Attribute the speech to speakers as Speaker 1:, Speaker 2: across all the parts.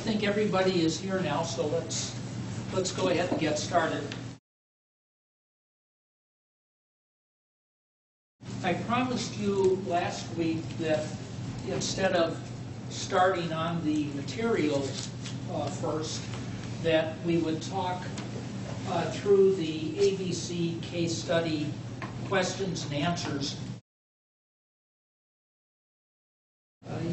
Speaker 1: think everybody is here now, so let's go ahead and get started. I promised you last week that instead of starting on the materials first, that we would talk through the ABC case study questions and answers.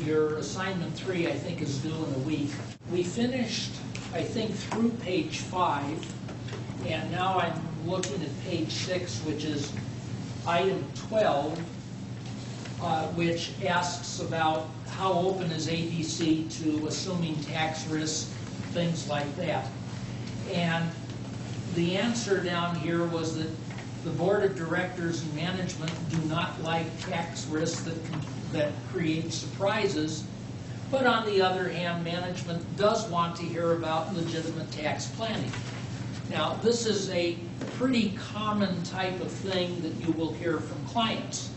Speaker 1: Your assignment 3, I think, is due in a week. We finished, I think, through page 5, and now I'm looking at page 6, which is item 12, which asks about how open is ABC to assuming tax risks, things like that. And the answer down here was that the board of directors and management do not like tax risks that create surprises, but on the other hand, management does want to hear about legitimate tax planning. Now, this is a pretty common type of thing that you will hear from clients,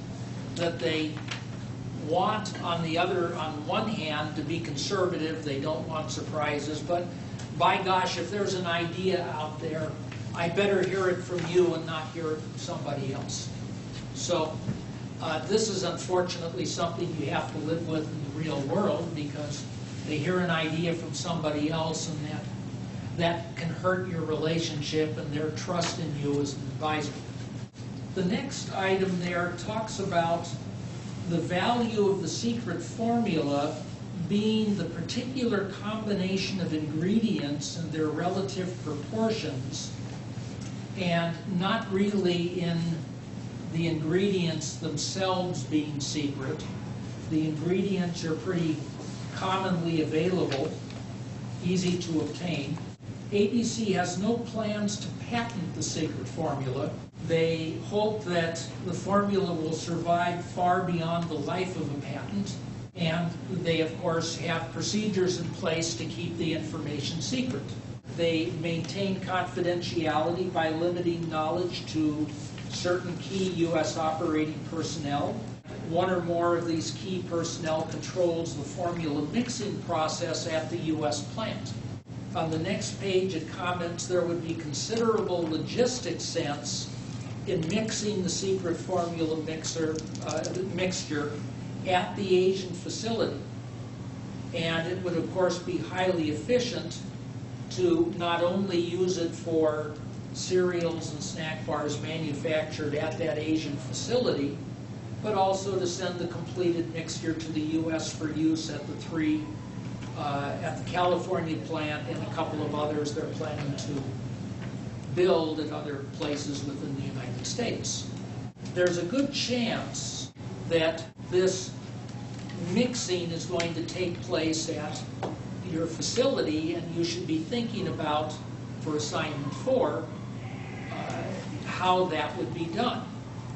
Speaker 1: that they want, on one hand, to be conservative. They don't want surprises, but by gosh, if there's an idea out there, I better hear it from you and not hear it from somebody else. So this is unfortunately something you have to live with in the real world, because they hear an idea from somebody else, and that can hurt your relationship and their trust in you as an advisor. The next item there talks about the value of the secret formula being the particular combination of ingredients and their relative proportions, and not really in the ingredients themselves being secret. The ingredients are pretty commonly available, easy to obtain. ABC has no plans to patent the secret formula. They hope that the formula will survive far beyond the life of a patent, and they, of course, have procedures in place to keep the information secret. They maintain confidentiality by limiting knowledge to certain key U.S. operating personnel. One or more of these key personnel controls the formula mixing process at the U.S. plant. On the next page, it comments there would be considerable logistic sense in mixing the secret formula mixture at the Asian facility. And it would, of course, be highly efficient to not only use it for cereals and snack bars manufactured at that Asian facility, but also to send the completed mixture to the U.S. for use at at the California plant and a couple of others they're planning to build at other places within the United States. There's a good chance that this mixing is going to take place at your facility, and you should be thinking about, for assignment 4, how that would be done.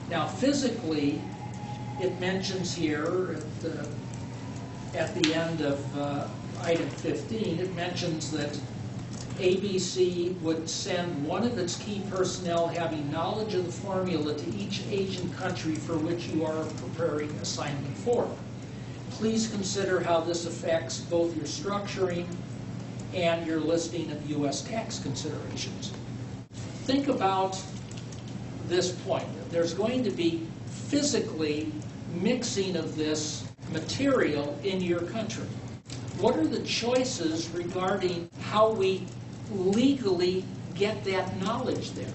Speaker 1: Now, physically, it mentions here at the end of item 15, it mentions that ABC would send one of its key personnel having knowledge of the formula to each Asian country for which you are preparing assignment 4. Please consider how this affects both your structuring and your listing of U.S. tax considerations. Think about this point. There's going to be physically mixing of this material in your country. What are the choices regarding how we legally get that knowledge there?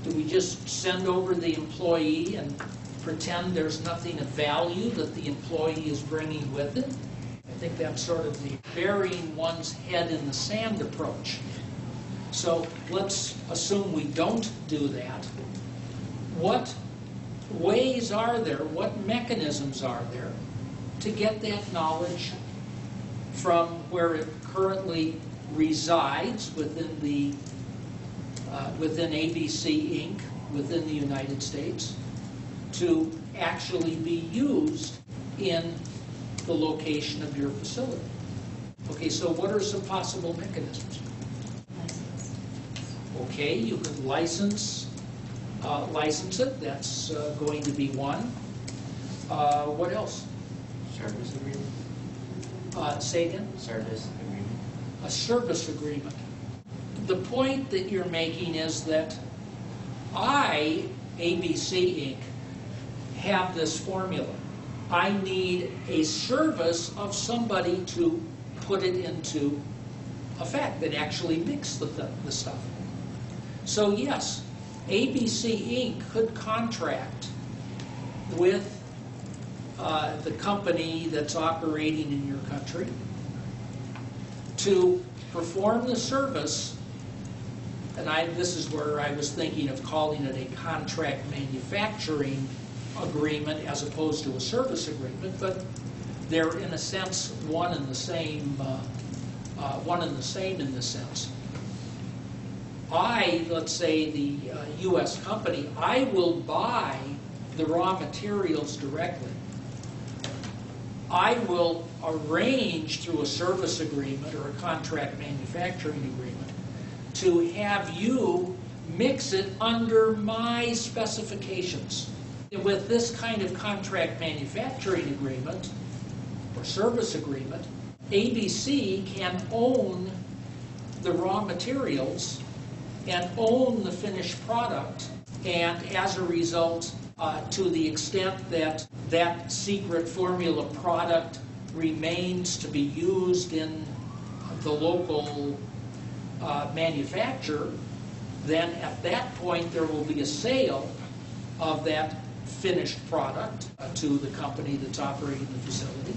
Speaker 1: Do we just send over the employee and pretend there's nothing of value that the employee is bringing with it? I think that's sort of the burying one's head in the sand approach. So let's assume we don't do that. What ways are there, what mechanisms are there to get that knowledge from where it currently resides within ABC Inc., within the United States, to actually be used in the location of your facility? Okay, so what are some possible mechanisms? Okay, you could license it. That's going to be one. What else?
Speaker 2: Service agreement.
Speaker 1: Say again?
Speaker 2: Service agreement.
Speaker 1: a service agreement. The point that you're making is that I, ABC Inc., have this formula. I need a service of somebody to put it into effect and actually mix the stuff. So yes, ABC Inc. could contract with the company that's operating in your country to perform the service, and this is where I was thinking of calling it a contract manufacturing agreement as opposed to a service agreement, but they're in a sense one and the same in this sense. Let's say the U.S. company, I will buy the raw materials directly. I will arrange through a service agreement or a contract manufacturing agreement to have you mix it under my specifications. With this kind of contract manufacturing agreement or service agreement, ABC can own the raw materials and own the finished product, and as a result, to the extent that that secret formula product remains to be used in the local manufacturer, then at that point there will be a sale of that finished product to the company that's operating the facility.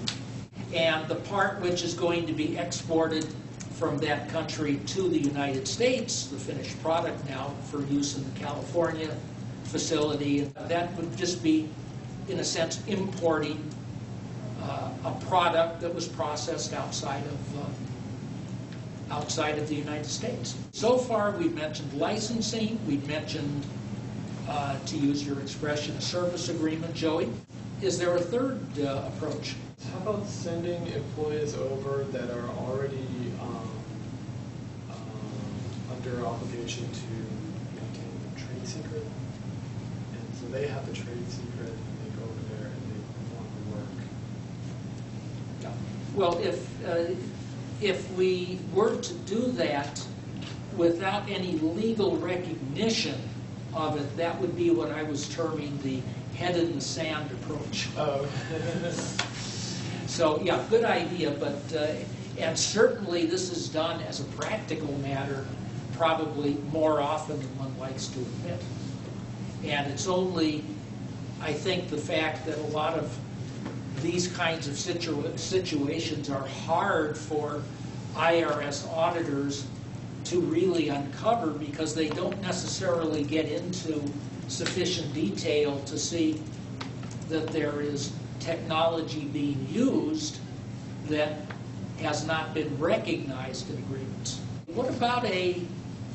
Speaker 1: And the part which is going to be exported from that country to the United States, the finished product now for use in the California facility, that would just be, in a sense, importing a product that was processed outside of the United States. So far, we've mentioned licensing, we've mentioned, to use your expression, a service agreement. Joey, is there a third approach?
Speaker 2: How about sending employees over that are already under obligation to maintain a trade secret? And so they have the trade secret and they go over there and they perform the work.
Speaker 1: Well, if we were to do that without any legal recognition of it, that would be what I was terming the head in the sand approach.
Speaker 2: Oh.
Speaker 1: So yeah, good idea, but and certainly this is done as a practical matter probably more often than one likes to admit. And it's only, I think, the fact that a lot of these kinds of situations are hard for IRS auditors to really uncover because they don't necessarily get into sufficient detail to see that there is technology being used that has not been recognized in agreements. What about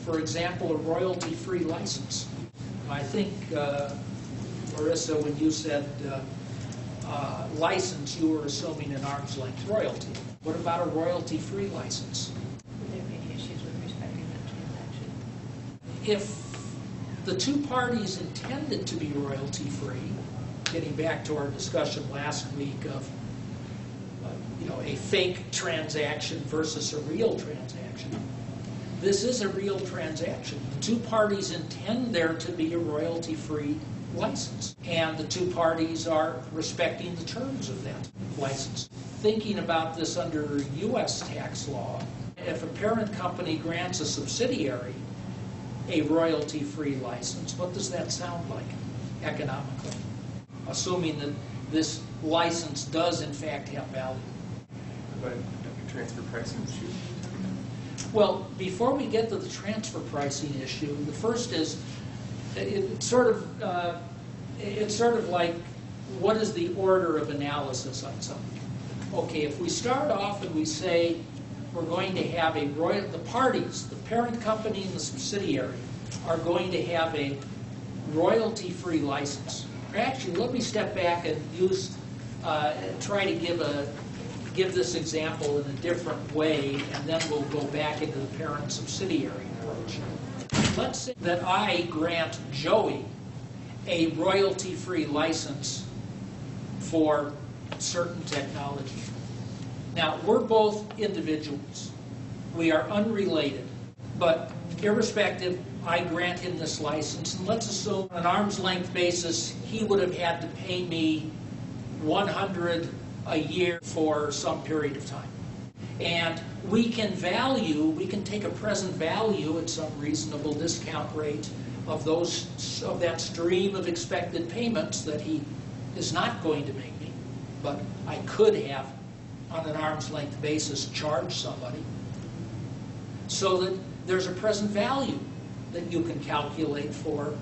Speaker 1: for example, a royalty-free license? I think, Marissa, when you said license, you were assuming an arm's length royalty. What about a royalty-free license?
Speaker 3: Would there be any issues with respecting that transaction?
Speaker 1: If the two parties intended to be royalty-free, getting back to our discussion last week of a fake transaction versus a real transaction, this is a real transaction. The two parties intend there to be a royalty-free license, and the two parties are respecting the terms of that license. Thinking about this under U.S. tax law, if a parent company grants a subsidiary a royalty-free license, what does that sound like economically? Assuming that this license does in fact have value.
Speaker 4: But transfer pricing issue?
Speaker 1: Well, before we get to the transfer pricing issue, the first is it's sort of like, what is the order of analysis on something? Okay, if we start off and we say we're going to have the parties, the parent company and the subsidiary, are going to have a royalty-free license. Actually, let me step back and try to give this example in a different way, and then we'll go back into the parent-subsidiary approach. Let's say that I grant Joey a royalty-free license for certain technology. Now, we're both individuals. We are unrelated. But irrespective, I grant him this license, and let's assume on an arm's length basis, he would have had to pay me $100 a year for some period of time. And we can take a present value at some reasonable discount rate of that stream of expected payments that he is not going to make me, but I could have, on an arm's length basis, charged somebody, so that there's a present value that you can calculate for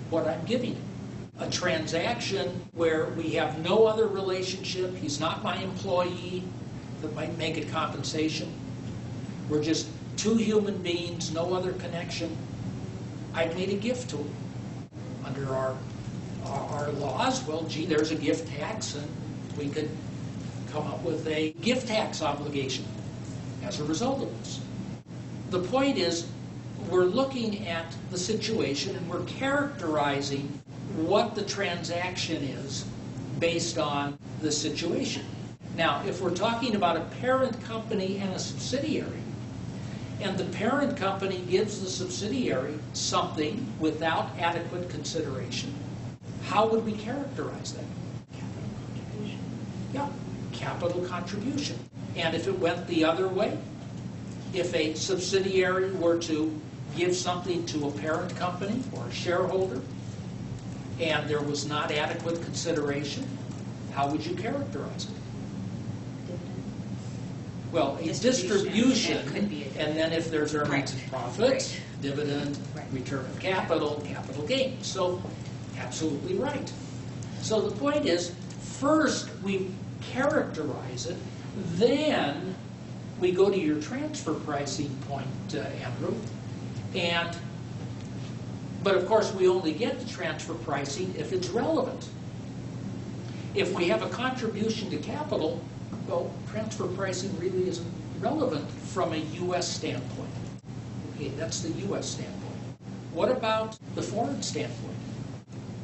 Speaker 1: what I'm giving him. A transaction where we have no other relationship, he's not my employee, that might make it compensation. We're just two human beings, no other connection. I've made a gift to him. Under our laws, well, gee, there's a gift tax, and we could come up with a gift tax obligation as a result of this. The point is, we're looking at the situation and we're characterizing what the transaction is based on the situation. Now, if we're talking about a parent company and a subsidiary, and the parent company gives the subsidiary something without adequate consideration, how would we characterize that?
Speaker 3: Capital contribution.
Speaker 1: Yeah, capital contribution. And if it went the other way, if a subsidiary were to give something to a parent company or a shareholder, and there was not adequate consideration, how would you characterize it? Well, a distribution,
Speaker 3: That could be
Speaker 1: and then if there's earnings and profits,
Speaker 3: Right.
Speaker 1: dividend,
Speaker 3: Right.
Speaker 1: return of capital, capital gain. So, absolutely right. So the point is, first we characterize it, then we go to your transfer pricing point, Andrew, but of course we only get the transfer pricing if it's relevant. If we have a contribution to capital, well, transfer pricing really isn't relevant from a U.S. standpoint. Okay, that's the U.S. standpoint. What about the foreign standpoint?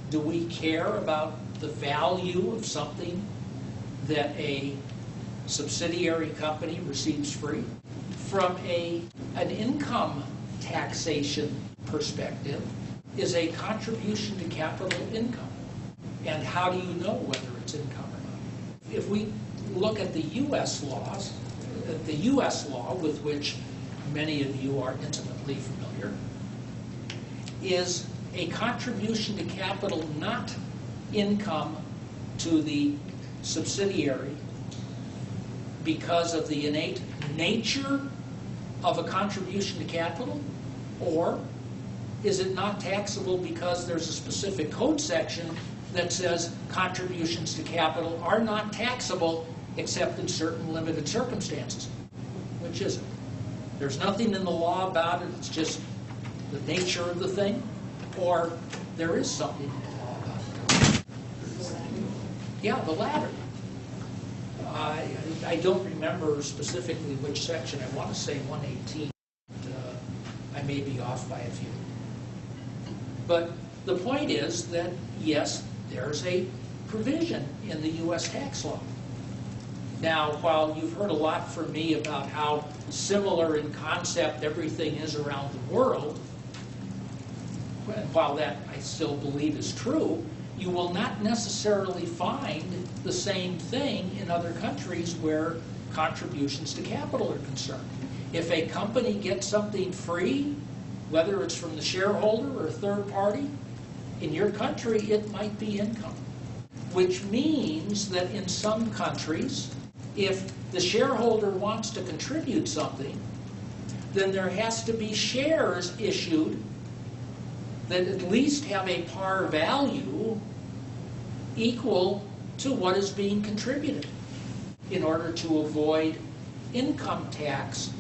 Speaker 1: Do we care about the value of something that a subsidiary company receives free? From an income taxation perspective, is a contribution to capital income? And how do you know whether it's income or not? If we look at the U.S. laws, the U.S. law with which many of you are intimately familiar, is a contribution to capital not income to the subsidiary because of the innate nature of a contribution to capital? Or is it not taxable because there's a specific code section that says contributions to capital are not taxable except in certain limited circumstances? Which is it? There's nothing in the law about it, it's just the nature of the thing? Or there is something in the law about it? Yeah, the latter. I don't remember specifically which section. I want to say 118. I may be off by a few. But the point is that, yes, there's a provision in the U.S. tax law. Now, while you've heard a lot from me about how similar in concept everything is around the world, and while that I still believe is true, you will not necessarily find the same thing in other countries where contributions to capital are concerned. If a company gets something free, whether it's from the shareholder or a third party, in your country it might be income. Which means that in some countries, if the shareholder wants to contribute something, then there has to be shares issued that at least have a par value equal to what is being contributed in order to avoid income tax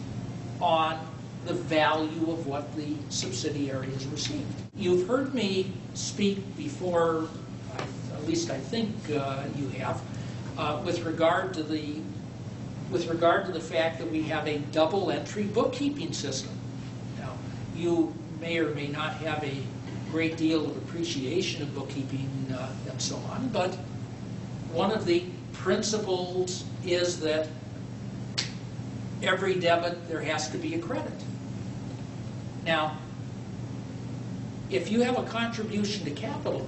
Speaker 1: on the value of what the subsidiary has received. You've heard me speak before, at least I think you have, with regard to the fact that we have a double entry bookkeeping system. Now, you may or may not have a great deal of appreciation of bookkeeping and so on, but one of the principles is that every debit there has to be a credit. Now, if you have a contribution to capital,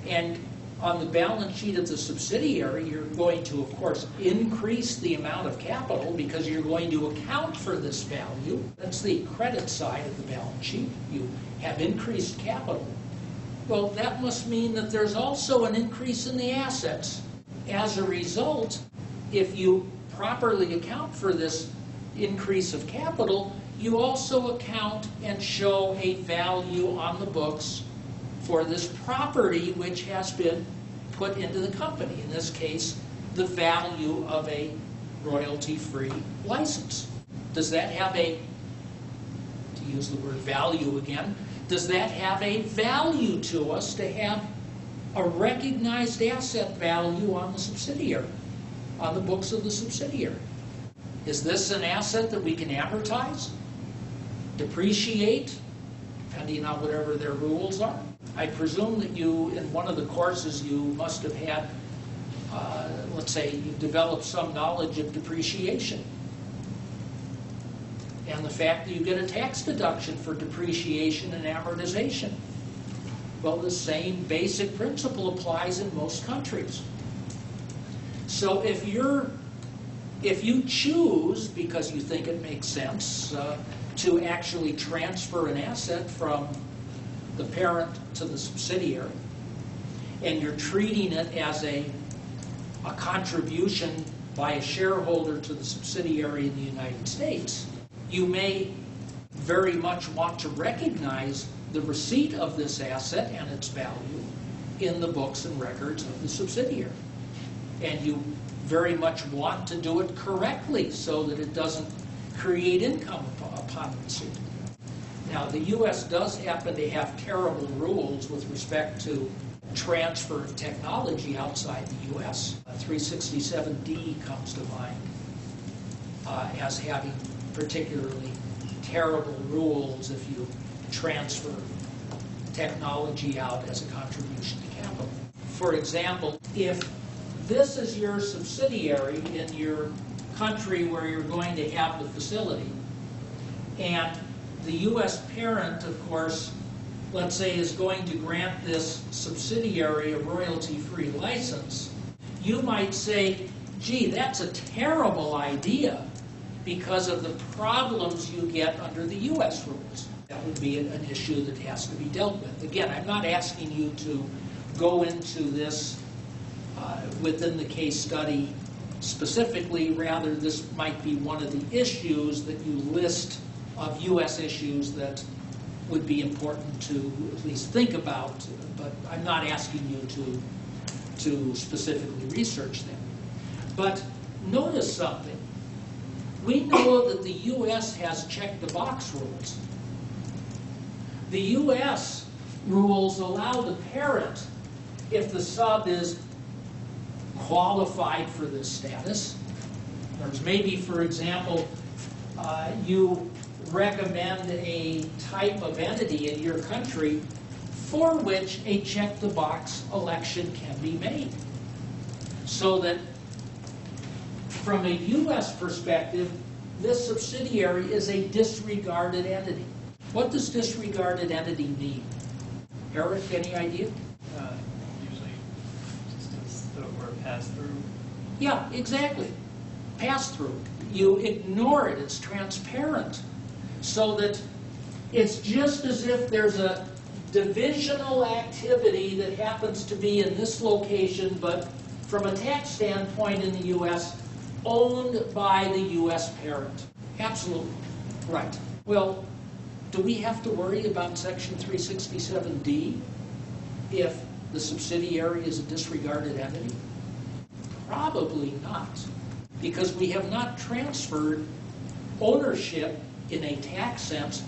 Speaker 1: and on the balance sheet of the subsidiary, you're going to, of course, increase the amount of capital because you're going to account for this value. That's the credit side of the balance sheet. You have increased capital. Well, that must mean that there's also an increase in the assets. As a result, if you properly account for this increase of capital, you also account and show a value on the books for this property which has been put into the company. In this case, the value of a royalty-free license. Does that have a, to use the word value again, does that have a value to us to have a recognized asset value on the subsidiary, on the books of the subsidiary? Is this an asset that we can amortize, depreciate, depending on whatever their rules are? I presume that you, in one of the courses, you must have had, let's say, you've developed some knowledge of depreciation. And the fact that you get a tax deduction for depreciation and amortization. Well, the same basic principle applies in most countries. So if you choose, because you think it makes sense, to actually transfer an asset from the parent to the subsidiary, and you're treating it as a contribution by a shareholder to the subsidiary in the United States, you may very much want to recognize the receipt of this asset and its value in the books and records of the subsidiary. And you very much want to do it correctly so that it doesn't create income upon receipt. Now, the U.S. does happen to have terrible rules with respect to transfer of technology outside the U.S. 367D comes to mind as having particularly terrible rules if you transfer technology out as a contribution to capital. For example, if this is your subsidiary in your country where you're going to have the facility, and the U.S. parent, of course, let's say, is going to grant this subsidiary a royalty-free license, you might say, gee, that's a terrible idea because of the problems you get under the U.S. rules. That would be an issue that has to be dealt with. Again, I'm not asking you to go into this within the case study specifically. Rather, this might be one of the issues that you list of U.S. issues that would be important to at least think about, but I'm not asking you to specifically research them. But notice something. We know that the U.S. has check-the-box rules. The U.S. rules allow the parent, if the sub is qualified for this status, there's maybe, for example, you recommend a type of entity in your country for which a check-the-box election can be made. So that from a U.S. perspective, this subsidiary is a disregarded entity. What does disregarded entity mean? Eric, any idea?
Speaker 5: Usually just a word pass-through.
Speaker 1: Yeah, exactly. Pass-through. You ignore it. It's transparent. So that it's just as if there's a divisional activity that happens to be in this location, but from a tax standpoint in the U.S., owned by the U.S. parent. Absolutely. Right. Well, do we have to worry about Section 367D if the subsidiary is a disregarded entity? Probably not, because we have not transferred ownership in a tax sense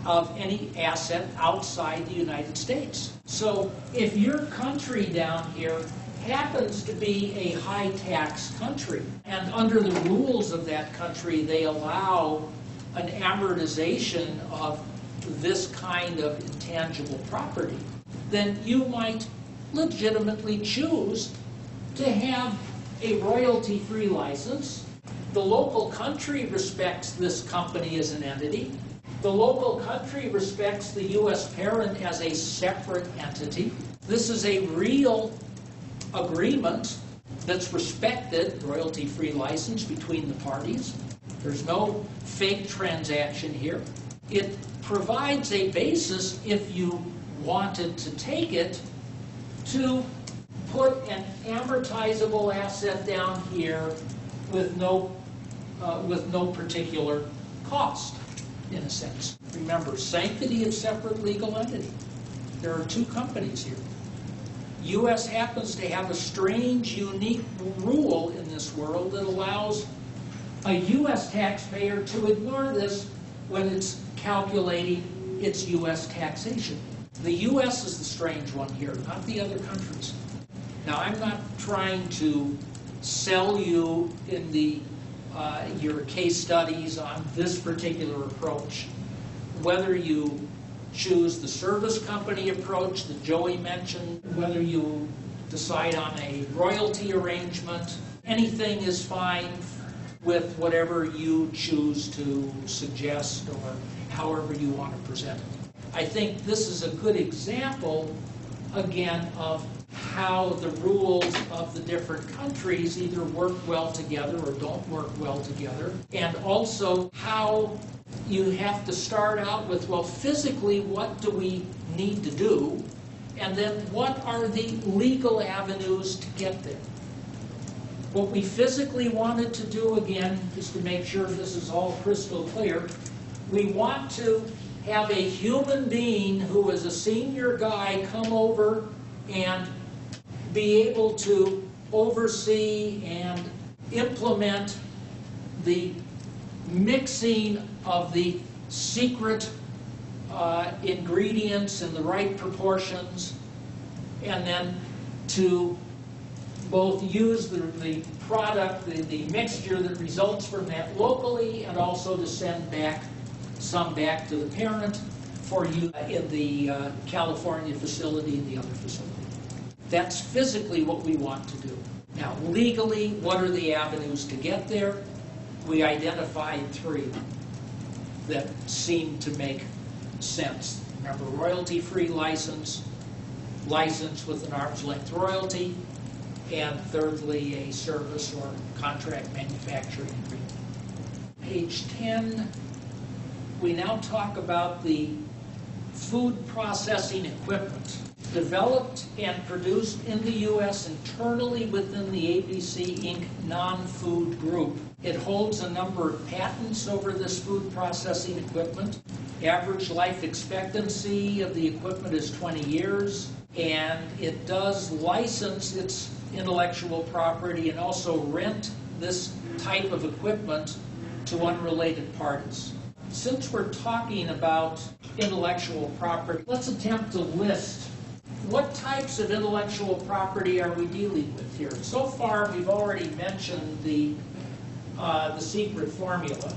Speaker 1: of any asset outside the United States. So if your country down here happens to be a high-tax country, and under the rules of that country they allow an amortization of this kind of intangible property, then you might legitimately choose to have a royalty-free license The local country respects this company as an entity. The local country respects the U.S. parent as a separate entity. This is a real agreement that's respected, royalty-free license between the parties. There's no fake transaction here. It provides a basis, if you wanted to take it, to put an amortizable asset down here with no particular cost, in a sense. Remember, sanctity of separate legal entity. There are two companies here. U.S. happens to have a strange, unique rule in this world that allows a U.S. taxpayer to ignore this when it's calculating its U.S. taxation. The U.S. is the strange one here, not the other countries. Now, I'm not trying to sell you in your case studies on this particular approach. Whether you choose the service company approach that Joey mentioned, whether you decide on a royalty arrangement, anything is fine with whatever you choose to suggest or however you want to present it. I think this is a good example, again, of how the rules of the different countries either work well together or don't work well together, and also how you have to start out with, well, physically, what do we need to do, and then what are the legal avenues to get there. What we physically wanted to do, again, just to make sure this is all crystal clear, we want to have a human being who is a senior guy come over and be able to oversee and implement the mixing of the secret ingredients in the right proportions, and then to both use the product, the mixture that results from that locally, and also to send some back to the parent for use in the California facility and the other facility. That's physically what we want to do. Now, legally, what are the avenues to get there? We identified three that seem to make sense. Remember, royalty-free license, license with an arm's length royalty, and thirdly, a service or contract manufacturing agreement. Page 10, we now talk about the food processing equipment developed and produced in the U.S. internally within the ABC Inc. non-food group. It holds a number of patents over this food processing equipment. Average life expectancy of the equipment is 20 years, and it does license its intellectual property and also rent this type of equipment to unrelated parties. Since we're talking about intellectual property, let's attempt to list what types of intellectual property are we dealing with here. So far, we've already mentioned the secret formula.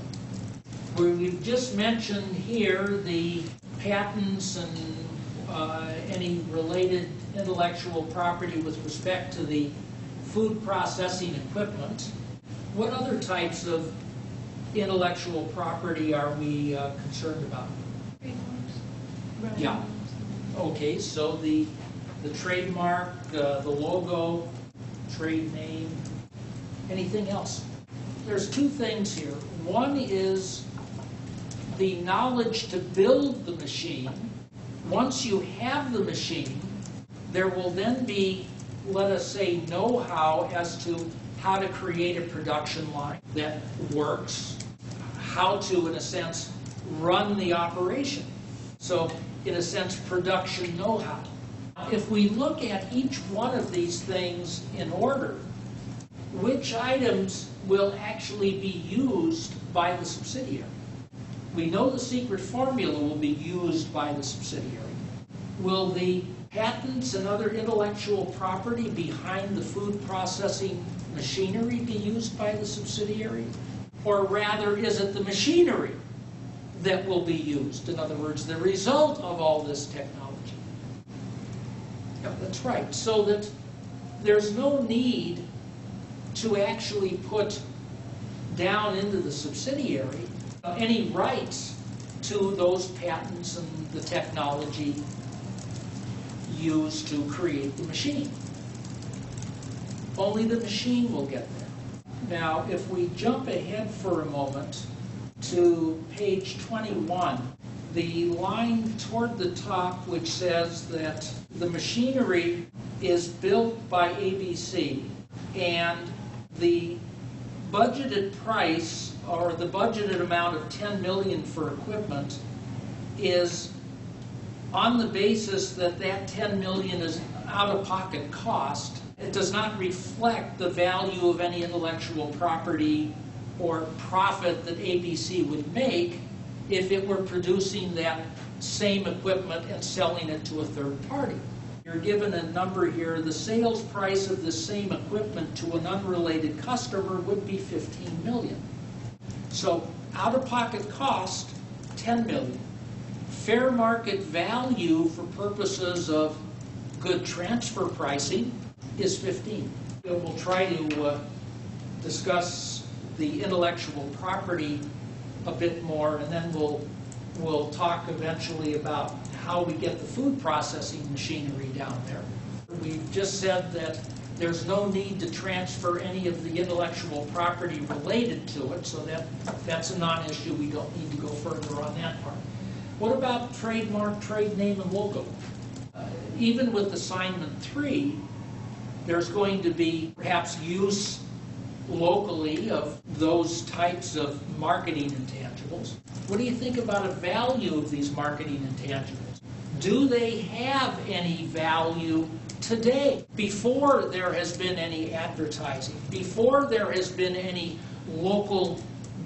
Speaker 1: We've just mentioned here the patents and any related intellectual property with respect to the food processing equipment. What other types of intellectual property are we concerned about?
Speaker 3: Trademarks.
Speaker 1: Yeah. Okay, so the trademark, the logo, trade name, anything else? There's two things here. One is the knowledge to build the machine. Once you have the machine, there will then be, let us say, know-how as to how to create a production line that works, how to, in a sense, run the operation. So, in a sense, production know-how. If we look at each one of these things in order, which items will actually be used by the subsidiary? We know the secret formula will be used by the subsidiary. Will the patents and other intellectual property behind the food processing machinery be used by the subsidiary? Or rather, is it the machinery that will be used? In other words, the result of all this technology. Yeah, that's right. So that there's no need to actually put down into the subsidiary any rights to those patents and the technology used to create the machine. Only the machine will get there. Now, if we jump ahead for a moment to page 21, the line toward the top which says that the machinery is built by ABC and the budgeted price or the budgeted amount of $10 million for equipment is on the basis that that $10 million is out-of-pocket cost. It does not reflect the value of any intellectual property or profit that ABC would make if it were producing that same equipment and selling it to a third party. You're given a number here. The sales price of the same equipment to an unrelated customer would be $15 million. So out-of-pocket cost, $10 million. Fair market value for purposes of good transfer pricing is 15. We'll try to discuss the intellectual property a bit more, and then we'll talk eventually about how we get the food processing machinery down there. We've just said that there's no need to transfer any of the intellectual property related to it, so that's a non-issue. We don't need to go further on that part. What about trademark, trade name, and logo? Even with assignment 3, there's going to be perhaps use locally of those types of marketing intangibles. What do you think about a value of these marketing intangibles? Do they have any value today, before there has been any advertising, before there has been any local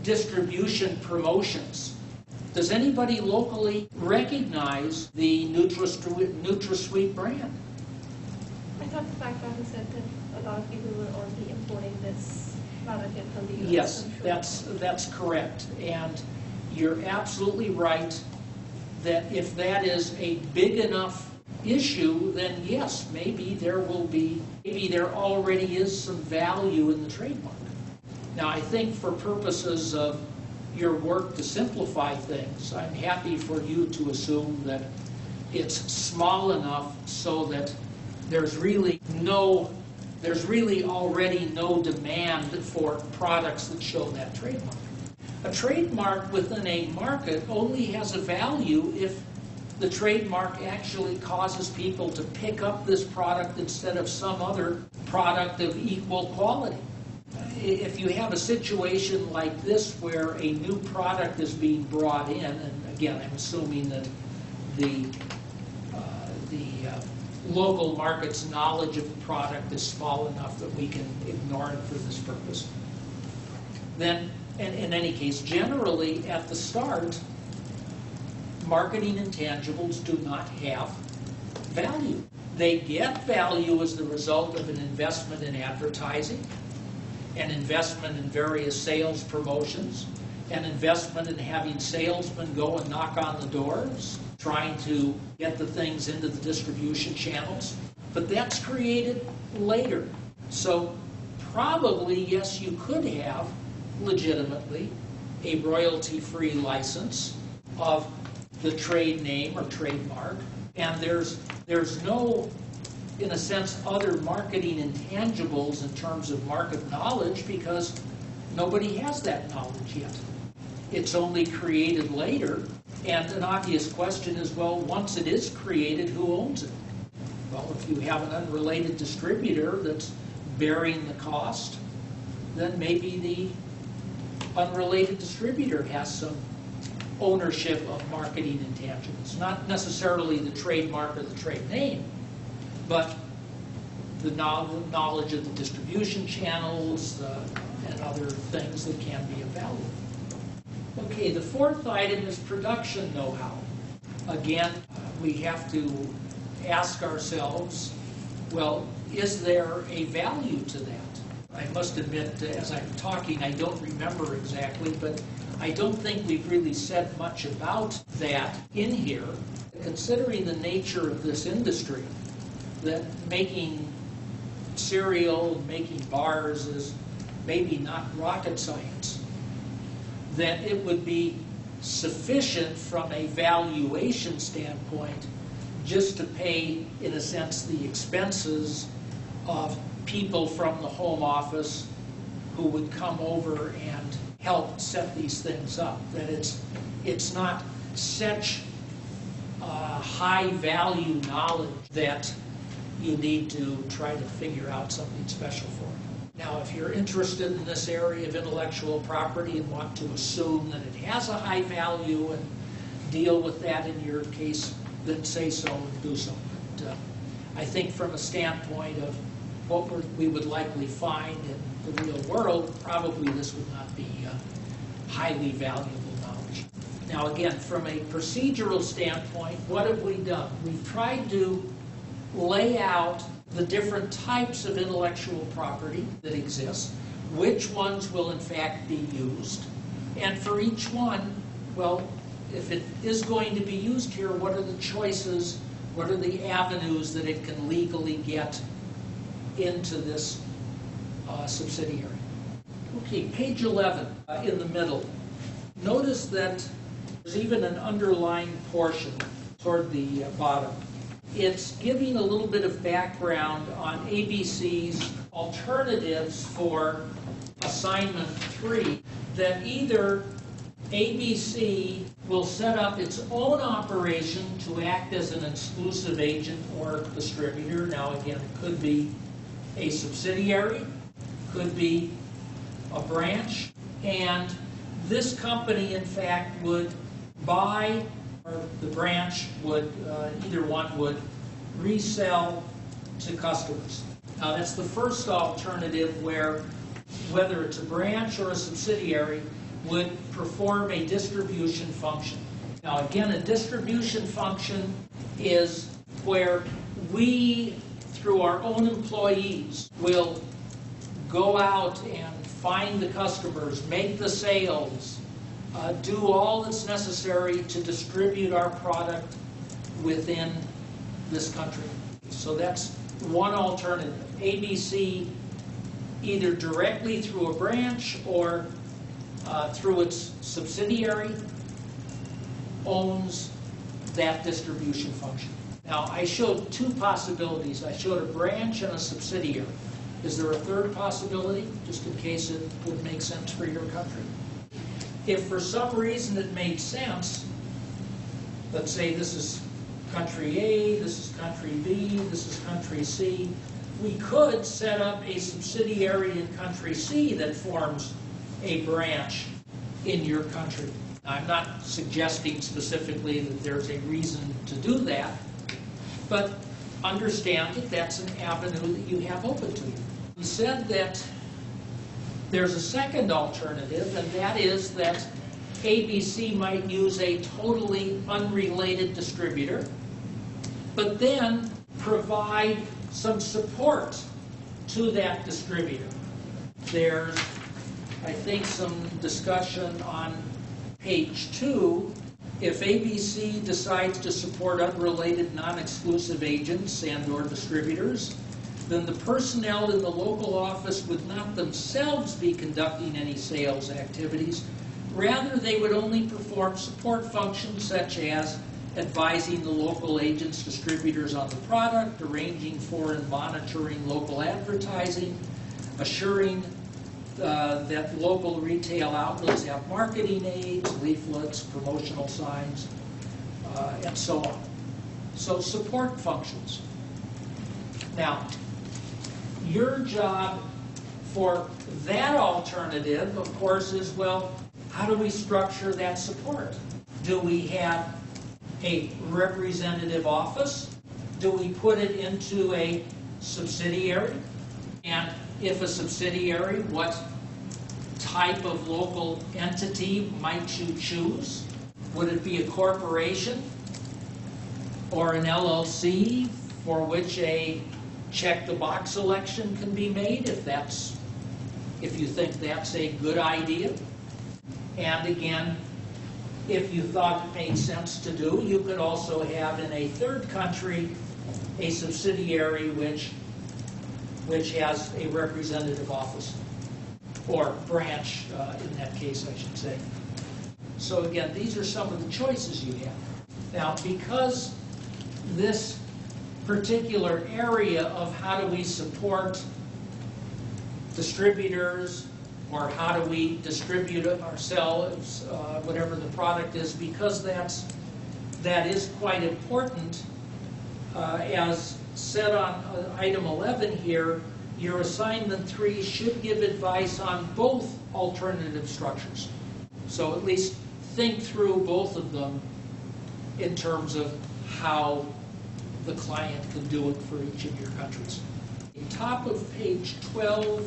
Speaker 1: distribution promotions? Does anybody locally recognize the NutraSweet brand?
Speaker 3: I thought the background said that a lot of people were already importing this product in from the US.
Speaker 1: Yes, that's correct. And you're absolutely right that if that is a big enough issue, then yes, maybe there already is some value in the trademark. Now, I think for purposes of your work to simplify things, I'm happy for you to assume that it's small enough so that there's really already no demand for products that show that trademark. A trademark within a market only has a value if the trademark actually causes people to pick up this product instead of some other product of equal quality. If you have a situation like this where a new product is being brought in, and again, I'm assuming that the local market's knowledge of the product is small enough that we can ignore it for this purpose, then, in any case, generally at the start, marketing intangibles do not have value. They get value as the result of an investment in advertising, an investment in various sales promotions, an investment in having salesmen go and knock on the doors, trying to get the things into the distribution channels. But that's created later. So probably, yes, you could have legitimately a royalty-free license of the trade name or trademark, and there's no, in a sense, other marketing intangibles in terms of market knowledge because nobody has that knowledge yet. It's only created later, and an obvious question is, well, once it is created, who owns it? Well, if you have an unrelated distributor that's bearing the cost, then maybe the unrelated distributor has some ownership of marketing intangibles. Not necessarily the trademark or the trade name, but the knowledge of the distribution channels and other things that can be of value. Okay, the fourth item is production know-how. Again, we have to ask ourselves, well, is there a value to that? I must admit, as I'm talking, I don't remember exactly, but I don't think we've really said much about that in here. Considering the nature of this industry, that making cereal, making bars is maybe not rocket science, that it would be sufficient from a valuation standpoint just to pay, in a sense, the expenses of people from the home office who would come over and help set these things up. That it's not such high value knowledge that you need to try to figure out something special for it. Now, if you're interested in this area of intellectual property and want to assume that it has a high value and deal with that in your case, then say so and do so. But I think from a standpoint of what we would likely find in the real world, probably this would not be highly valuable knowledge. Now again, from a procedural standpoint, what have we done? We've tried to lay out the different types of intellectual property that exist, which ones will in fact be used, and for each one, well, if it is going to be used here, what are the choices, what are the avenues that it can legally get into this subsidiary. Okay, page 11 in the middle. Notice that there's even an underlined portion toward the bottom. It's giving a little bit of background on ABC's alternatives for assignment 3, that either ABC will set up its own operation to act as an exclusive agent or distributor. Now again, it could be a subsidiary, could be a branch, and this company in fact would buy, or the branch would, either one would resell to customers. Now that's the first alternative, where whether it's a branch or a subsidiary would perform a distribution function. Now again, a distribution function is where we, through our own employees, will go out and find the customers, make the sales, do all that's necessary to distribute our product within this country. So that's one alternative. ABC, either directly through a branch or through its subsidiary, owns that distribution function. Now, I showed two possibilities. I showed a branch and a subsidiary. Is there a third possibility, just in case it would make sense for your country? If for some reason it made sense, let's say this is country A, this is country B, this is country C, we could set up a subsidiary in country C that forms a branch in your country. I'm not suggesting specifically that there's a reason to do that, but understand that that's an avenue that you have open to you. We said that there's a second alternative, and that is that ABC might use a totally unrelated distributor, but then provide some support to that distributor. There's, I think, some discussion on page 2. If ABC decides to support unrelated non-exclusive agents and or distributors, then the personnel in the local office would not themselves be conducting any sales activities. Rather, they would only perform support functions such as advising the local agents, distributors on the product, arranging for and monitoring local advertising, assuring that local retail outlets have marketing aids, leaflets, promotional signs, and so on. So support functions. Now, your job for that alternative, of course, is, well, how do we structure that support? Do we have a representative office? Do we put it into a subsidiary? And if a subsidiary, what type of local entity might you choose? Would it be a corporation or an LLC for which a check-the-box election can be made, if you think that's a good idea? And again, if you thought it made sense to do, you could also have in a third country a subsidiary which has a representative office. or branch in that case, I should say. So again, these are some of the choices you have. Now, because this particular area of how do we support distributors, or how do we distribute it ourselves, whatever the product is, because that is quite important. As said on item 11 here, your assignment 3 should give advice on both alternative structures. So at least think through both of them in terms of how the client can do it for each of your countries. Top of page 12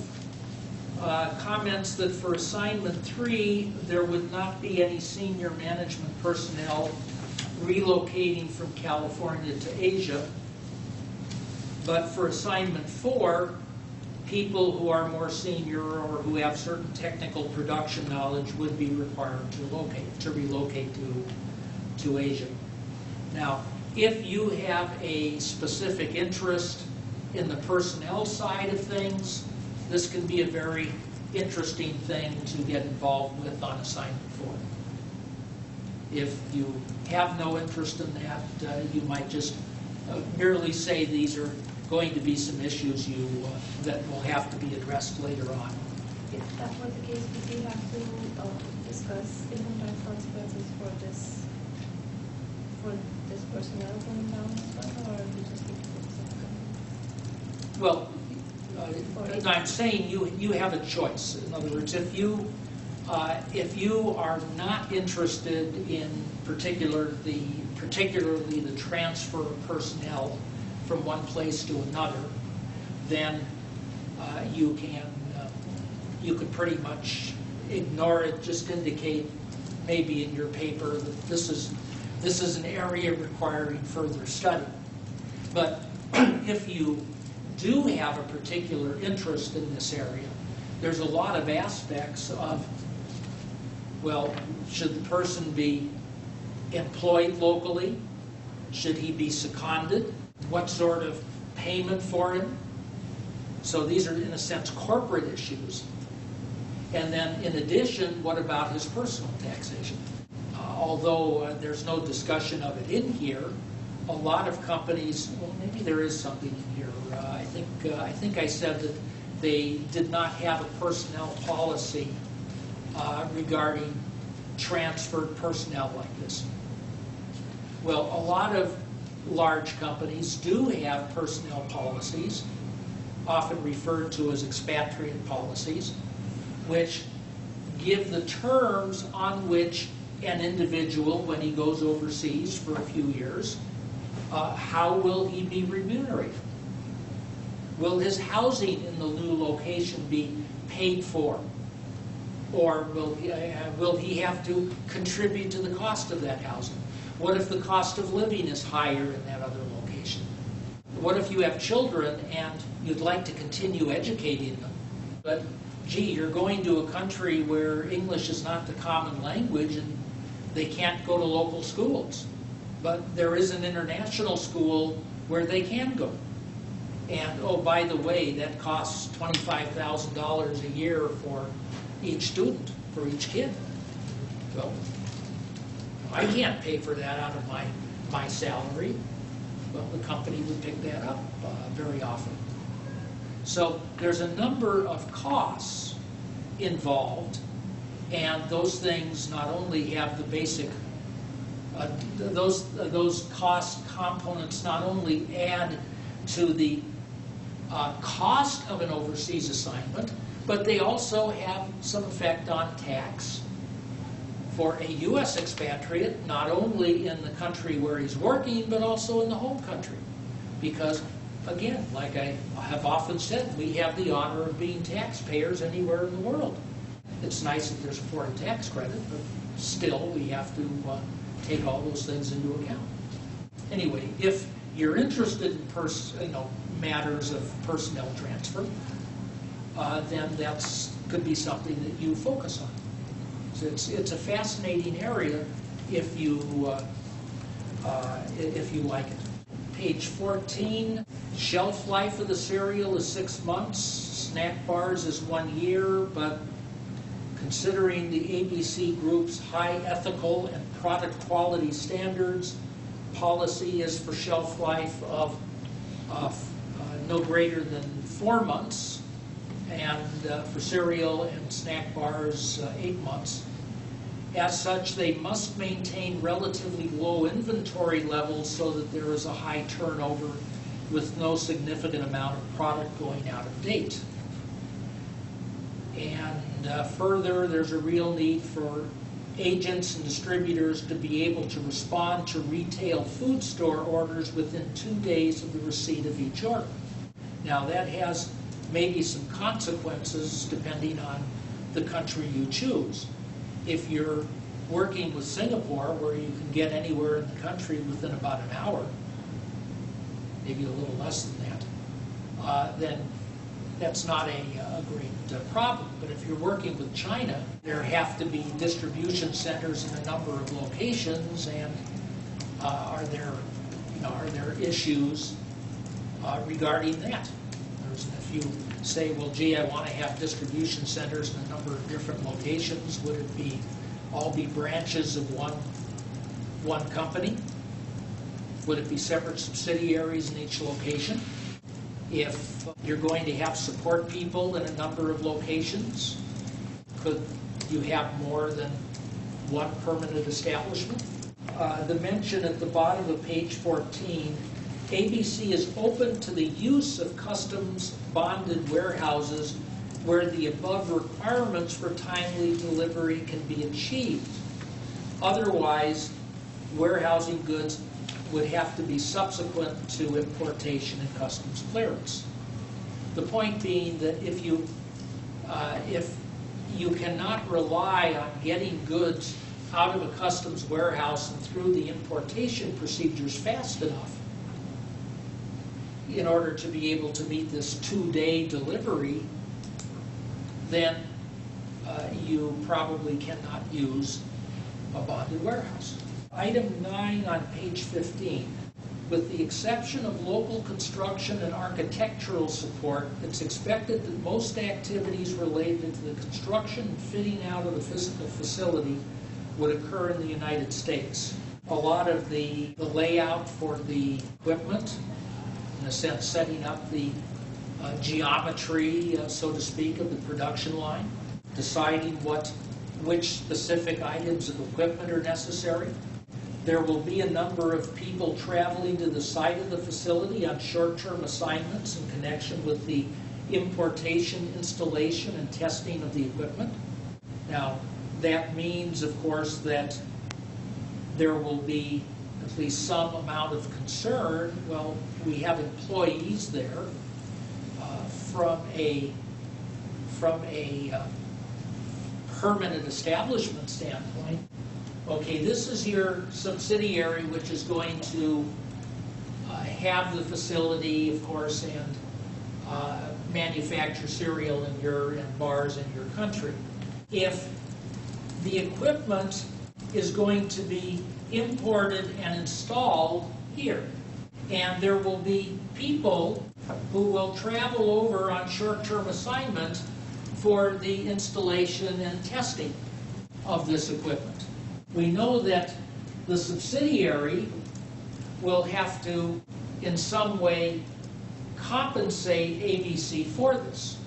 Speaker 1: comments that for assignment 3, there would not be any senior management personnel relocating from California to Asia. But for assignment 4, people who are more senior or who have certain technical production knowledge would be required to relocate to Asia. Now, if you have a specific interest in the personnel side of things, this can be a very interesting thing to get involved with on assignment 4. If you have no interest in that, you might just merely say these are going to be some issues that will have to be addressed later on.
Speaker 3: If that was the case, would we have to discuss income tax consequences for this personnel going down as well, or we just need to focus on
Speaker 1: Well, I'm saying you have a choice. In other words, if you are not interested in particularly the transfer of personnel from one place to another, then you could pretty much ignore it. Just indicate maybe in your paper that this is an area requiring further study. But if you do have a particular interest in this area, there's a lot of aspects of, well, should the person be employed locally? Should he be seconded? What sort of payment for him? So these are, in a sense, corporate issues. And then, in addition, what about his personal taxation? Although there's no discussion of it in here, a lot of companies, well, maybe there is something in here. I think I said that they did not have a personnel policy regarding transferred personnel like this. Well, a lot of large companies do have personnel policies, often referred to as expatriate policies, which give the terms on which an individual, when he goes overseas for a few years, how will he be remunerated? Will his housing in the new location be paid for? Or will he have to contribute to the cost of that housing? What if the cost of living is higher in that other location? What if you have children and you'd like to continue educating them, but gee, you're going to a country where English is not the common language and they can't go to local schools, but there is an international school where they can go. And oh, by the way, that costs $25,000 a year for each student, for each kid. Well, I can't pay for that out of my salary. Well, the company would pick that up very often. So there's a number of costs involved, and those things not only have the basic, those cost components not only add to the cost of an overseas assignment, but they also have some effect on tax for a U.S. expatriate, not only in the country where he's working, but also in the home country. Because, again, like I have often said, we have the honor of being taxpayers anywhere in the world. It's nice that there's a foreign tax credit, but still we have to take all those things into account. Anyway, if you're interested in matters of personnel transfer, then that could be something that you focus on. So it's a fascinating area if you like it. page 14, shelf life of the cereal is 6 months, snack bars is 1 year, but considering the ABC Group's high ethical and product quality standards, policy is for shelf life of no greater than 4 months, and for cereal and snack bars, 8 months. As such, they must maintain relatively low inventory levels so that there is a high turnover with no significant amount of product going out of date. And further, there's a real need for agents and distributors to be able to respond to retail food store orders within 2 days of the receipt of each order. Now, that has maybe some consequences depending on the country you choose. If you're working with Singapore, where you can get anywhere in the country within about an hour, maybe a little less than that, then that's not a great problem. But if you're working with China, there have to be distribution centers in a number of locations, and are there issues regarding that? If you say, well, gee, I want to have distribution centers in a number of different locations, would it all be branches of one company? Would it be separate subsidiaries in each location? If you're going to have support people in a number of locations, could you have more than one permanent establishment? The mention at the bottom of page 14, ABC is open to the use of customs bonded warehouses where the above requirements for timely delivery can be achieved. Otherwise, warehousing goods would have to be subsequent to importation and customs clearance. The point being that if you cannot rely on getting goods out of a customs warehouse and through the importation procedures fast enough in order to be able to meet this 2-day delivery, then you probably cannot use a bonded warehouse. Item 9 on page 15. With the exception of local construction and architectural support, it's expected that most activities related to the construction and fitting out of the physical facility would occur in the United States. A lot of the layout for the equipment, in a sense setting up the geometry, so to speak, of the production line, deciding which specific items of equipment are necessary. There will be a number of people traveling to the site of the facility on short-term assignments in connection with the importation, installation, and testing of the equipment. Now, that means, of course, that there will be at least some amount of concern. Well, we have employees there from a permanent establishment standpoint. Okay, this is your subsidiary, which is going to have the facility, of course, and manufacture cereal and bars in your country. If the equipment is going to be imported and installed here, and there will be people who will travel over on short-term assignment for the installation and testing of this equipment. We know that the subsidiary will have to, in some way, compensate ABC for this,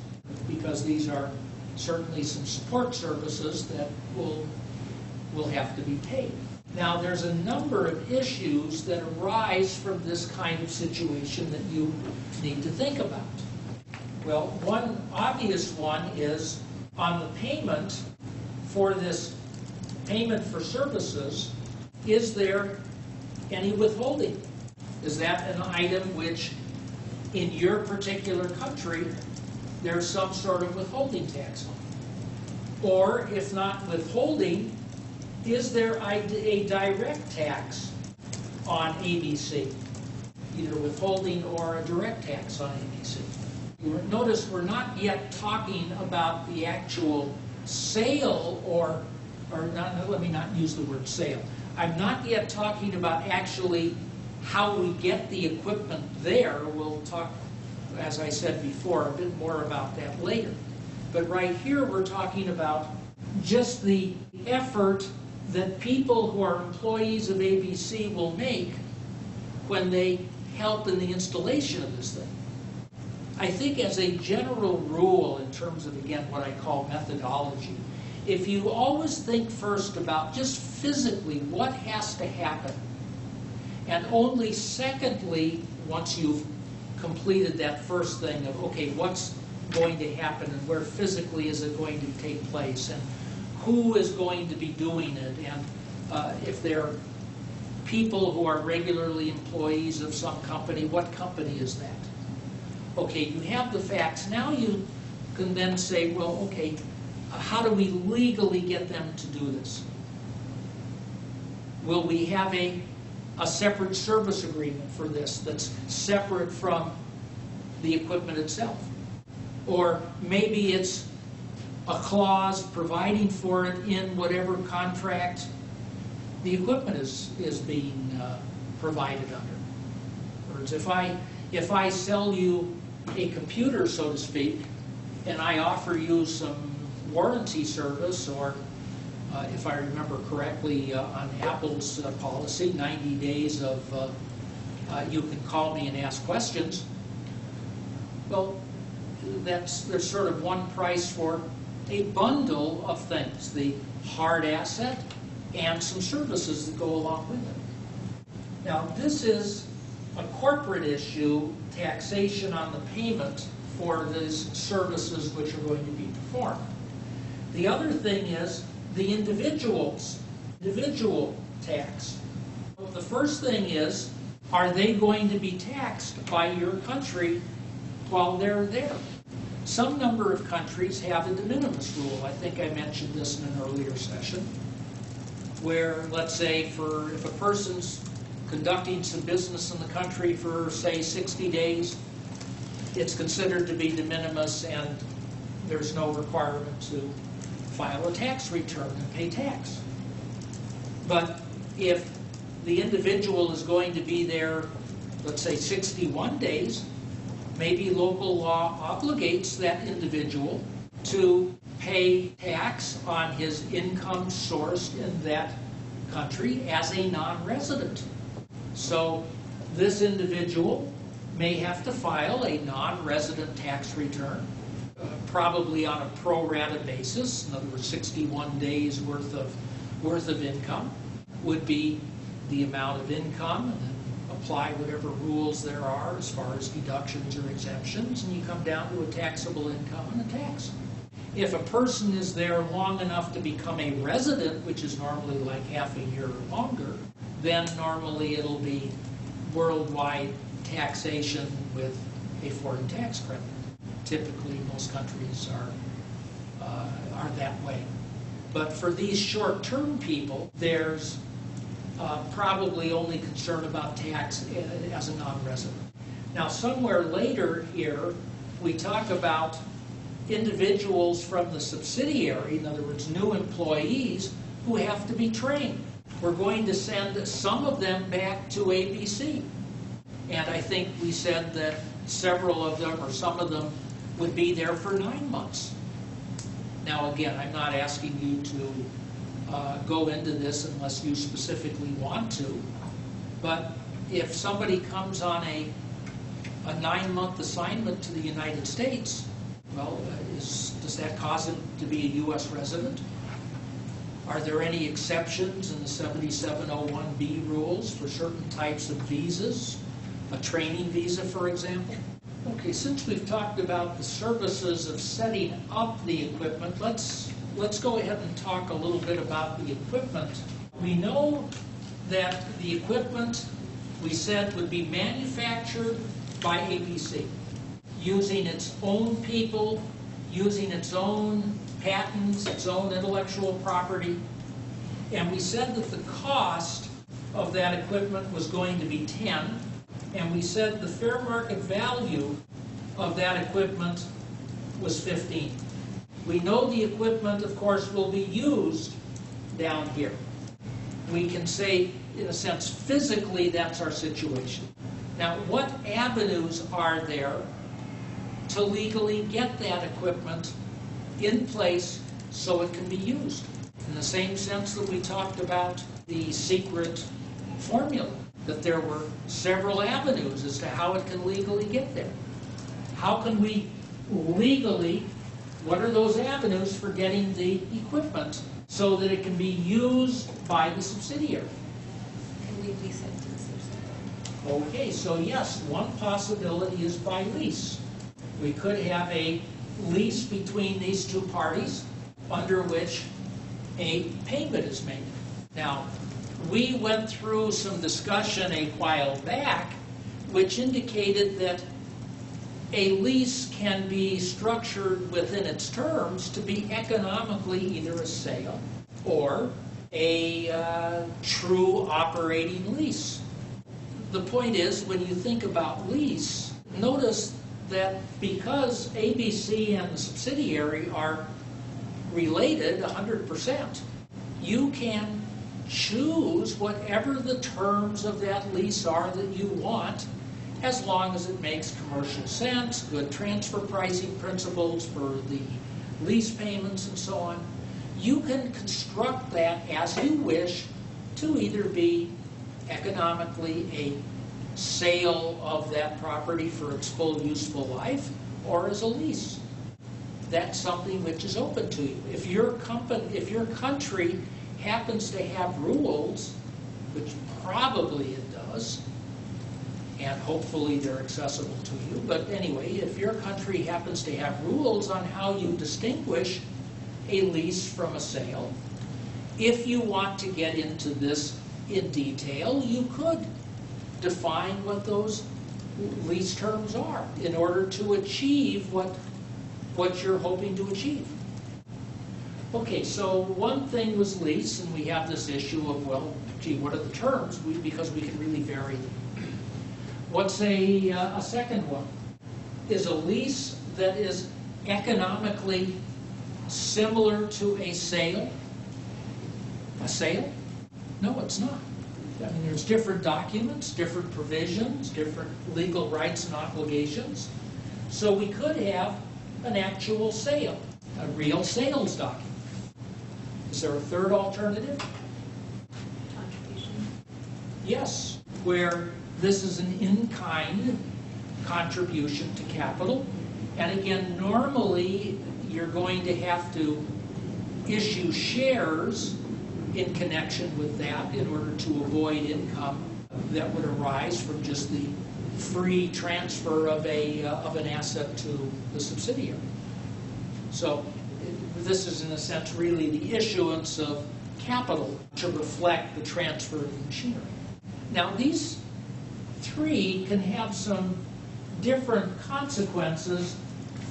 Speaker 1: because these are certainly some support services that will have to be paid. Now, there's a number of issues that arise from this kind of situation that you need to think about. Well, one obvious one is on the payment for this payment for services, is there any withholding? Is that an item which, in your particular country, there's some sort of withholding tax on? Or, if not withholding, is there a direct tax on ABC? Either withholding or a direct tax on ABC. Notice we're not yet talking about the actual sale or not, let me not use the word sale. I'm not yet talking about actually how we get the equipment there, we'll talk, as I said before, a bit more about that later. But right here we're talking about just the effort that people who are employees of ABC will make when they help in the installation of this thing. I think as a general rule, in terms of, again, what I call methodology, if you always think first about just physically what has to happen, and only secondly, once you've completed that first thing of, okay, what's going to happen and where physically is it going to take place and who is going to be doing it, and if they're people who are regularly employees of some company, what company is that? Okay, you have the facts. Now you can then say, well, okay, how do we legally get them to do this? Will we have a separate service agreement for this that's separate from the equipment itself? Or maybe it's a clause providing for it in whatever contract the equipment is being provided under. In other words, if I sell you a computer, so to speak, and I offer you some warranty service, or if I remember correctly, on Apple's policy, 90 days of you can call me and ask questions. Well, there's sort of one price for a bundle of things, the hard asset and some services that go along with it. Now, this is a corporate issue, taxation on the payment for these services which are going to be performed. The other thing is the individual tax. The first thing is, are they going to be taxed by your country while they're there? Some number of countries have a de minimis rule. I think I mentioned this in an earlier session, where, let's say, if a person's conducting some business in the country for, say, 60 days, it's considered to be de minimis and there's no requirement to file a tax return and pay tax. But if the individual is going to be there, let's say 61 days, maybe local law obligates that individual to pay tax on his income sourced in that country as a non-resident. So this individual may have to file a non-resident tax return, probably on a pro rata basis. In other words, 61 days worth of income would be the amount of income, and then apply whatever rules there are as far as deductions or exemptions, and you come down to a taxable income and a tax. If a person is there long enough to become a resident, which is normally like half a year or longer, then normally it'll be worldwide taxation with a foreign tax credit. Typically, most countries are that way. But for these short-term people, there's probably only concern about tax as a non-resident. Now, somewhere later here, we talk about individuals from the subsidiary, in other words, new employees, who have to be trained. We're going to send some of them back to ABC. And I think we said that several of them, or some of them, would be there for 9 months. Now, again, I'm not asking you to go into this unless you specifically want to. But if somebody comes on a 9-month assignment to the United States, well, does that cause him to be a U.S. resident? Are there any exceptions in the 7701B rules for certain types of visas? A training visa, for example? Okay, since we've talked about the services of setting up the equipment, let's go ahead and talk a little bit about the equipment. We know that the equipment, we said, would be manufactured by ABC, using its own people, using its own patents, its own intellectual property. And we said that the cost of that equipment was going to be 10, and we said the fair market value of that equipment was 15. We know the equipment, of course, will be used down here. We can say in a sense, physically, that's our situation. Now, what avenues are there to legally get that equipment in place so it can be used? In the same sense that we talked about the secret formula, that there were several avenues as to how it can legally get there. How can we legally, what are those avenues for getting the equipment so that it can be used by the subsidiary?
Speaker 6: Can we lease it to the subsidiary?
Speaker 1: Okay, so yes, one possibility is by lease. We could have a lease between these two parties under which a payment is made. Now, we went through some discussion a while back which indicated that a lease can be structured within its terms to be economically either a sale or a true operating lease. The point is, when you think about lease, notice that because ABC and the subsidiary are related 100%, you can choose whatever the terms of that lease are that you want, as long as it makes commercial sense, good transfer pricing principles for the lease payments and so on. You can construct that as you wish to either be economically a sale of that property for its full useful life or as a lease. That's something which is open to you. If your country happens to have rules, which probably it does, and hopefully they're accessible to you, but anyway, if your country happens to have rules on how you distinguish a lease from a sale, if you want to get into this in detail, you could define what those lease terms are in order to achieve what you're hoping to achieve. Okay, so one thing was lease, and we have this issue of, well, gee, what are the terms? Because we can really vary them. What's a second one? Is a lease that is economically similar to a sale? A sale? No, it's not. I mean, there's different documents, different provisions, different legal rights and obligations. So we could have an actual sale, a real sales document. Is there a third alternative?
Speaker 6: Contribution.
Speaker 1: Yes, where this is an in-kind contribution to capital. And again, normally you're going to have to issue shares in connection with that in order to avoid income that would arise from just the free transfer of an asset to the subsidiary. So this is, in a sense, really the issuance of capital to reflect the transfer of the machinery. Now, these three can have some different consequences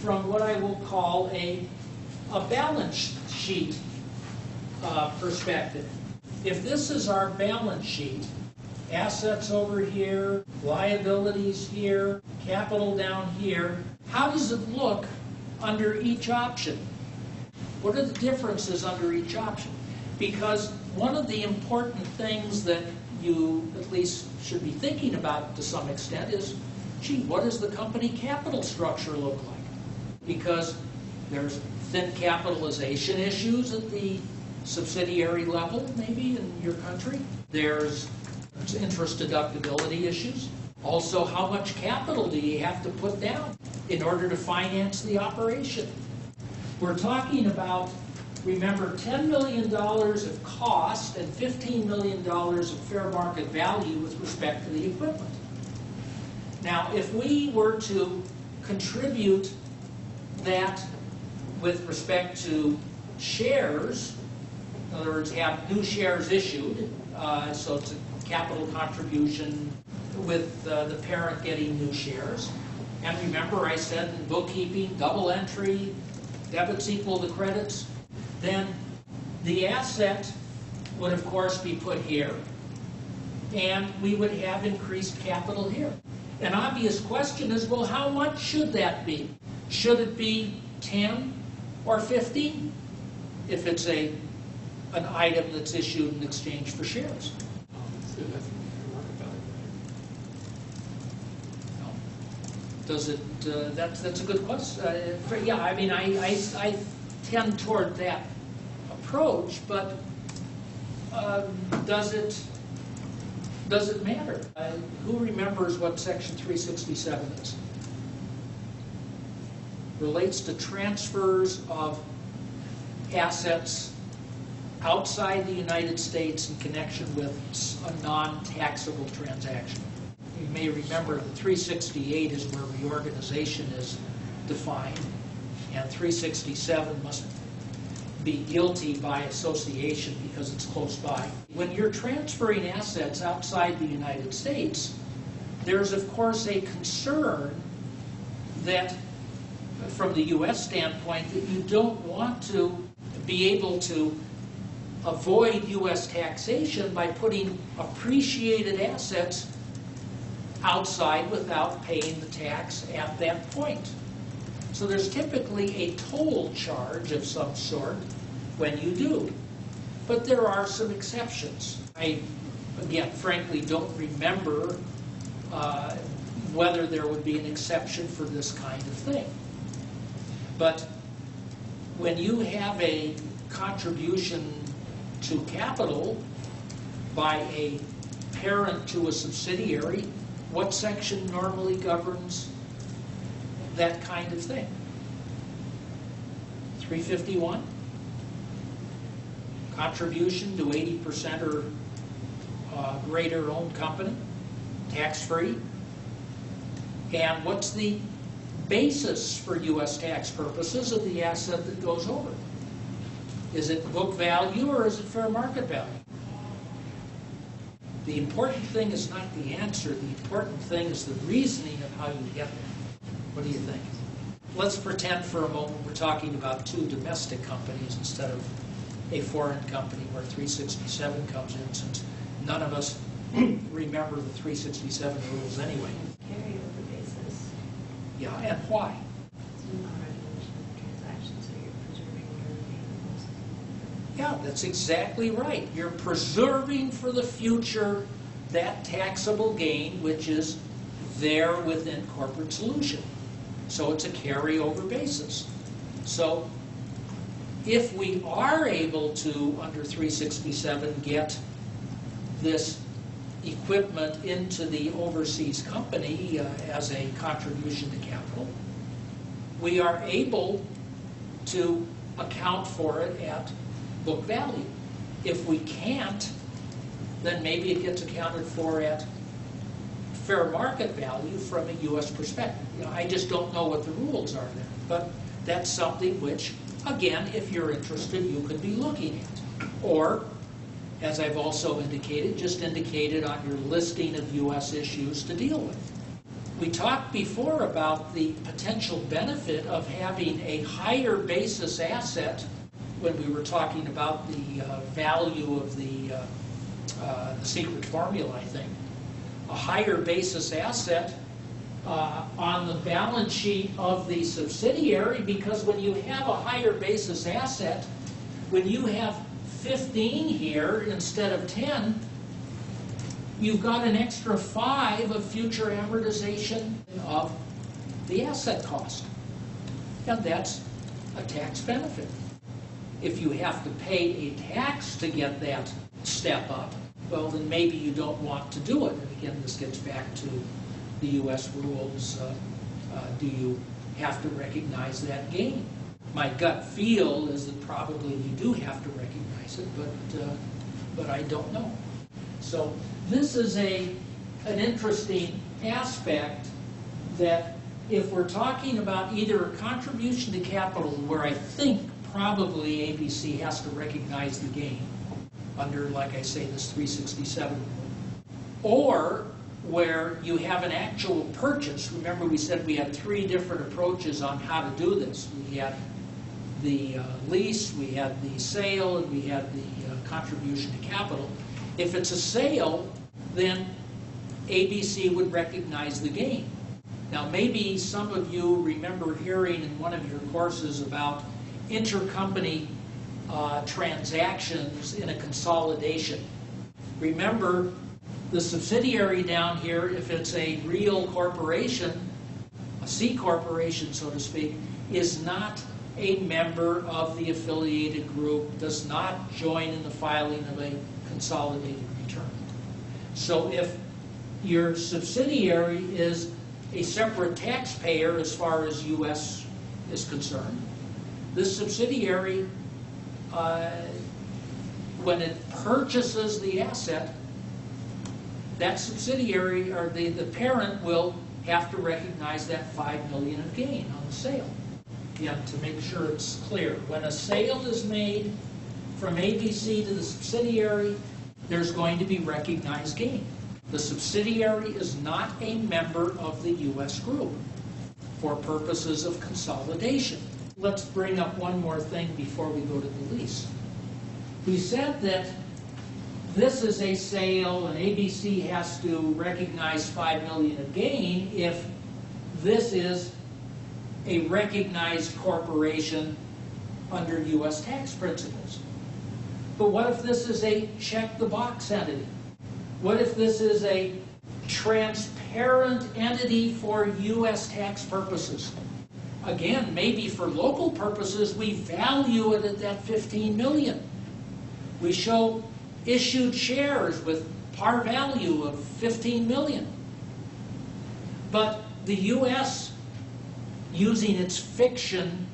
Speaker 1: from what I will call a balance sheet perspective. If this is our balance sheet, assets over here, liabilities here, capital down here, how does it look under each option? What are the differences under each option? Because one of the important things that you at least should be thinking about to some extent is, gee, what does the company capital structure look like? Because there's thin capitalization issues at the subsidiary level, maybe, in your country. There's interest deductibility issues. Also, how much capital do you have to put down in order to finance the operation? We're talking about, remember, $10 million of cost and $15 million of fair market value with respect to the equipment. Now, if we were to contribute that with respect to shares, in other words, have new shares issued, so it's a capital contribution with the parent getting new shares. And remember, I said in bookkeeping, double entry, debits equal to credits. Then the asset would, of course, be put here, and we would have increased capital here. An obvious question is, well, how much should that be? Should it be 10 or 50 if it's an item that's issued in exchange for shares?
Speaker 2: Yeah, that's fair market value.
Speaker 1: Does it, that's a good question. Yeah, I mean, I tend toward that approach, but does it matter? Who remembers what Section 367 is? Relates to transfers of assets outside the United States in connection with a non-taxable transaction. You may remember that 368 is where reorganization is defined, and 367 must be guilty by association because it's close by. When you're transferring assets outside the United States, there's of course a concern that, from the U.S. standpoint, that you don't want to be able to avoid U.S. taxation by putting appreciated assets outside without paying the tax at that point. So there's typically a toll charge of some sort when you do. But there are some exceptions. I, again, frankly don't remember whether there would be an exception for this kind of thing. But when you have a contribution to capital by a parent to a subsidiary, what section normally governs that kind of thing? 351? Contribution to 80% or greater owned company, tax-free. And what's the basis for U.S. tax purposes of the asset that goes over? Is it book value or is it fair market value? The important thing is not the answer. The important thing is the reasoning of how you get there. What do you think? Let's pretend for a moment we're talking about two domestic companies instead of a foreign company where 367 comes in, since none of us remember the 367 rules anyway.
Speaker 6: Carryover basis.
Speaker 1: Yeah, and why?
Speaker 6: It's a non-recognition of the transaction, so you're preserving your intangibles.
Speaker 1: Yeah, that's exactly right. You're preserving for the future that taxable gain which is there within corporate solution. So it's a carryover basis. So if we are able to, under 367, get this equipment into the overseas company as a contribution to capital, we are able to account for it at book value. If we can't, then maybe it gets accounted for at fair market value from a U.S. perspective. You know, I just don't know what the rules are there, but that's something which, again, if you're interested, you could be looking at. Or, as I've also indicated, just indicated on your listing of U.S. issues to deal with. We talked before about the potential benefit of having a higher basis asset when we were talking about the value of the secret formula, I think. A higher basis asset on the balance sheet of the subsidiary, because when you have a higher basis asset, when you have 15 here instead of 10, you've got an extra 5 of future amortization of the asset cost. And that's a tax benefit. If you have to pay a tax to get that step up, well, then maybe you don't want to do it. And again, this gets back to the U.S. rules. Do you have to recognize that gain? My gut feel is that probably you do have to recognize it, but I don't know. So this is an interesting aspect that if we're talking about either a contribution to capital, where I think probably ABC has to recognize the gain under, like I say, this 367 rule, or where you have an actual purchase. Remember, we said we had 3 different approaches on how to do this. We had the lease, we had the sale, and we had the contribution to capital. If it's a sale, then ABC would recognize the gain. Now, maybe some of you remember hearing in one of your courses about intercompany transactions in a consolidation. Remember, The subsidiary down here, if it's a real corporation, a C corporation, so to speak, is not a member of the affiliated group, does not join in the filing of a consolidated return. So if your subsidiary is a separate taxpayer as far as U.S. is concerned, this subsidiary, when it purchases the asset, that subsidiary, or the parent, will have to recognize that $5 million of gain on the sale. Again, to make sure it's clear, when a sale is made from ABC to the subsidiary, there's going to be recognized gain. The subsidiary is not a member of the U.S. group for purposes of consolidation. Let's bring up one more thing before we go to the lease. We said that this is a sale and ABC has to recognize $5 million of gain if this is a recognized corporation under U.S. tax principles. But what if this is a check-the-box entity? What if this is a transparent entity for U.S. tax purposes? Again, maybe for local purposes, we value it at that $15 million. We show issued shares with par value of $15 million. But the U.S., using its fiction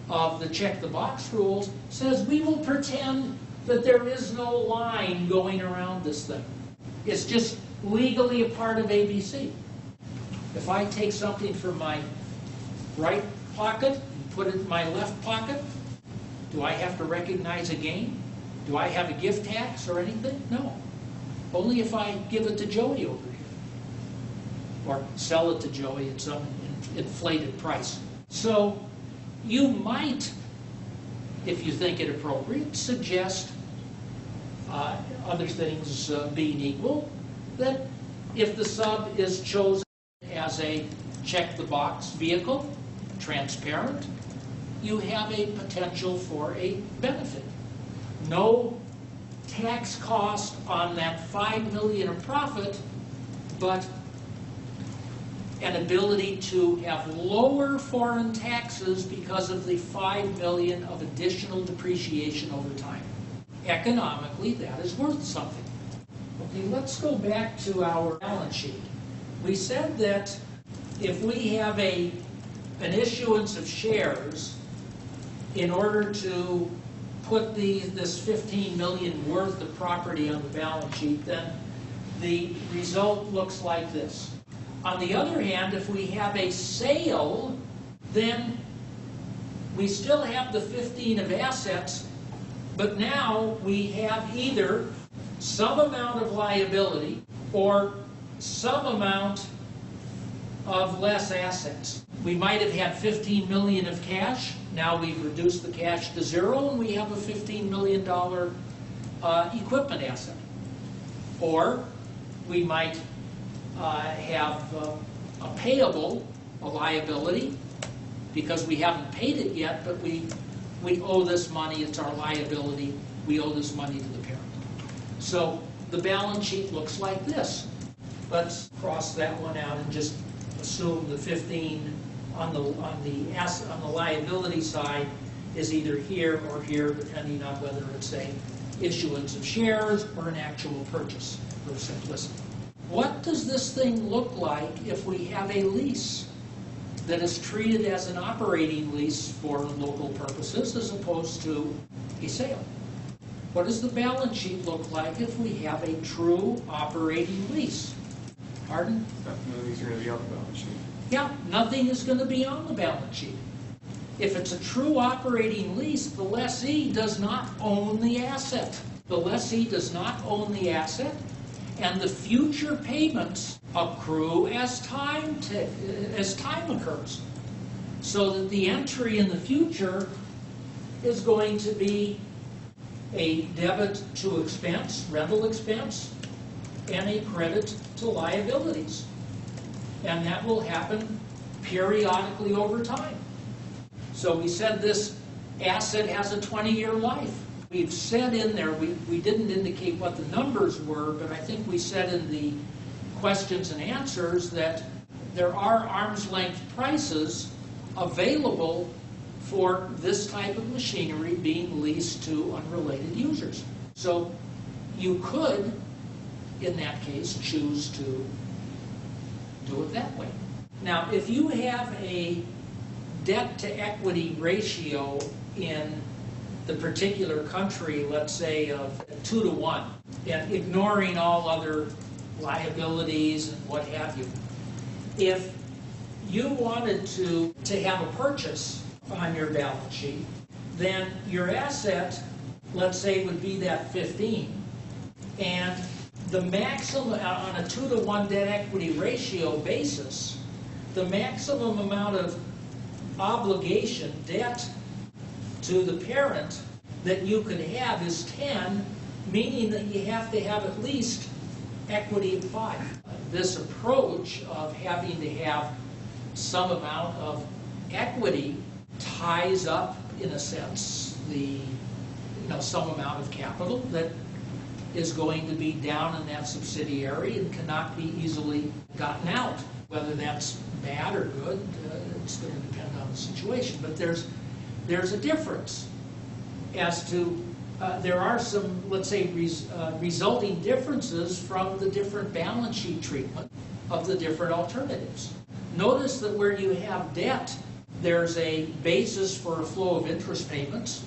Speaker 1: of the check-the-box rules, says we will pretend that there is no line going around this thing. It's just legally a part of ABC. If I take something from my right pocket and put it in my left pocket, do I have to recognize a gain? Do I have a gift tax or anything? No. Only if I give it to Joey over here. Or sell it to Joey at some inflated price. So you might, if you think it appropriate, suggest, other things being equal, that if the sub is chosen as a check-the-box vehicle, transparent, you have a potential for a benefit. No tax cost on that $5 million of profit, but an ability to have lower foreign taxes because of the $5 million of additional depreciation over time. Economically, that is worth something. Okay, let's go back to our balance sheet. We said that if we have an issuance of shares in order to put this $15 million worth of property on the balance sheet, then the result looks like this. On the other hand, if we have a sale, then we still have the 15 of assets, but now we have either some amount of liability or some amount of less assets. We might have had $15 million of cash. Now we've reduced the cash to zero and we have a $15 million equipment asset. Or we might have a payable, a liability, because we haven't paid it yet, but we owe this money, it's our liability, we owe this money to the parent. So the balance sheet looks like this. Let's cross that one out and just assume the 15 on the liability side is either here or here, depending on whether it's a issuance of shares or an actual purchase, for simplicity. What does this thing look like if we have a lease that is treated as an operating lease for local purposes as opposed to a sale? What does the balance sheet look like if we have a true operating lease? Pardon?
Speaker 4: None of these are going to be on the balance sheet.
Speaker 1: Yeah, nothing is going to be on the balance sheet. If it's a true operating lease, the lessee does not own the asset. The lessee does not own the asset, and the future payments accrue as time occurs. So that the entry in the future is going to be a debit to expense, rental expense, and a credit to liabilities. And that will happen periodically over time. So we said this asset has a 20-year life. We've said in there, we didn't indicate what the numbers were, but I think we said in the questions and answers that there are arm's length prices available for this type of machinery being leased to unrelated users. So you could, in that case, choose to do it that way. Now, if you have a debt to equity ratio in the particular country, let's say of 2 to 1, and ignoring all other liabilities and what have you, if you wanted to have a purchase on your balance sheet, then your asset, let's say, would be that 15, and the maximum, on a 2 to 1 debt equity ratio basis, the maximum amount of obligation, debt to the parent that you could have is 10, meaning that you have to have at least equity of 5. This approach of having to have some amount of equity ties up, in a sense, some amount of capital that is going to be down in that subsidiary and cannot be easily gotten out. Whether that's bad or good, it's going to depend on the situation. But there's a difference as to, there are some, let's say, resulting differences from the different balance sheet treatment of the different alternatives. Notice that where you have debt, there's a basis for a flow of interest payments.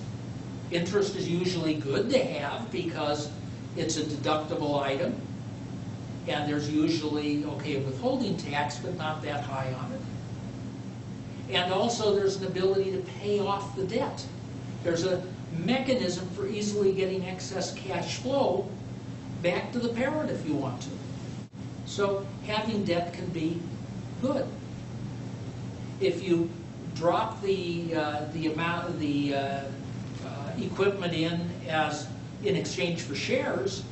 Speaker 1: Interest is usually good to have because it's a deductible item, and there's usually, okay, withholding tax, but not that high on it. And also there's an ability to pay off the debt. There's a mechanism for easily getting excess cash flow back to the parent if you want to. So having debt can be good. If you drop the amount of the equipment in exchange for shares,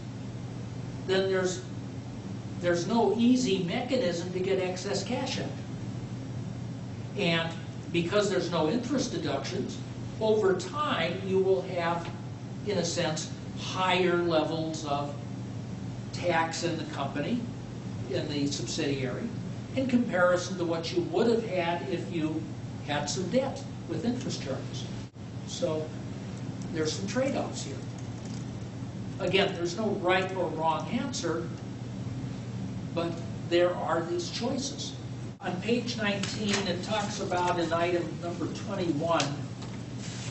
Speaker 1: then there's no easy mechanism to get excess cash out. And because there's no interest deductions, over time you will have, in a sense, higher levels of tax in the company, in the subsidiary, in comparison to what you would have had if you had some debt with interest charges. So there's some trade-offs here. Again, there's no right or wrong answer, but there are these choices. On page 19, it talks about, in item number 21,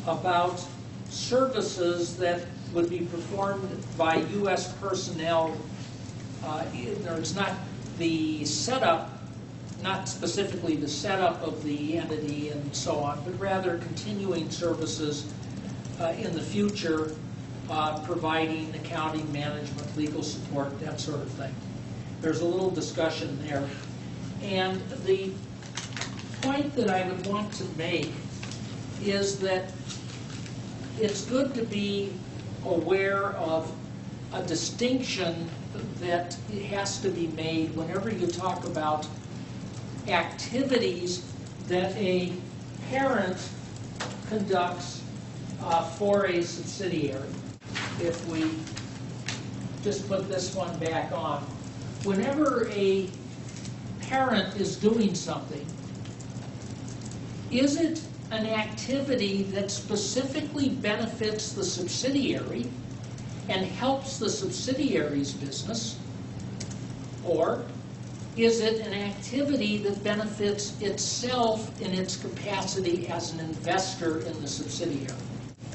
Speaker 1: about services that would be performed by U.S. personnel. It's not the setup, not specifically the setup of the entity and so on, but rather continuing services in the future, providing accounting, management, legal support, that sort of thing. There's a little discussion there. And the point that I would want to make is that it's good to be aware of a distinction that has to be made whenever you talk about activities that a parent conducts for a subsidiary. If we just put this one back on, whenever a parent is doing something, is it an activity that specifically benefits the subsidiary and helps the subsidiary's business, or is it an activity that benefits itself in its capacity as an investor in the subsidiary?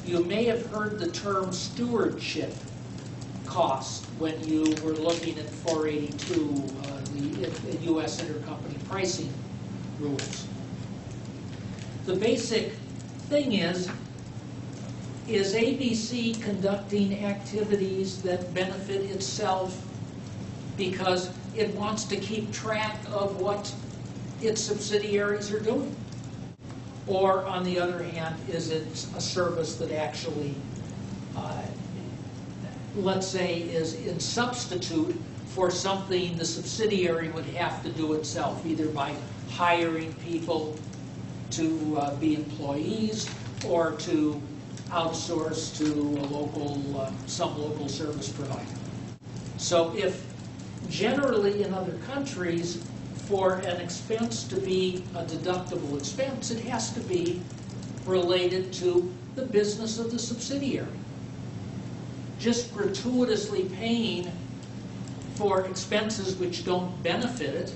Speaker 1: You may have heard the term stewardship cost when you were looking at 482, the U.S. intercompany pricing rules. The basic thing is ABC conducting activities that benefit itself because it wants to keep track of what its subsidiaries are doing? Or, on the other hand, is it a service that actually, let's say, is in substitute for something the subsidiary would have to do itself, either by hiring people to be employees or to outsourced to a local, some local service provider. So if generally in other countries, for an expense to be a deductible expense, it has to be related to the business of the subsidiary. Just gratuitously paying for expenses which don't benefit it,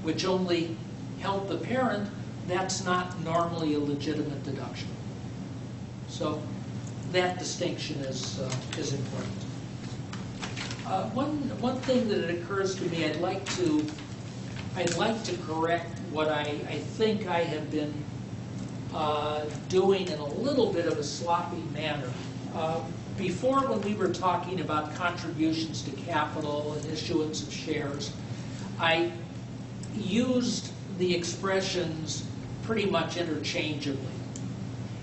Speaker 1: which only help the parent, that's not normally a legitimate deduction. So that distinction is important. One thing that occurs to me, I'd like to correct what I think I have been doing in a little bit of a sloppy manner. Before, when we were talking about contributions to capital and issuance of shares, I used the expressions pretty much interchangeably.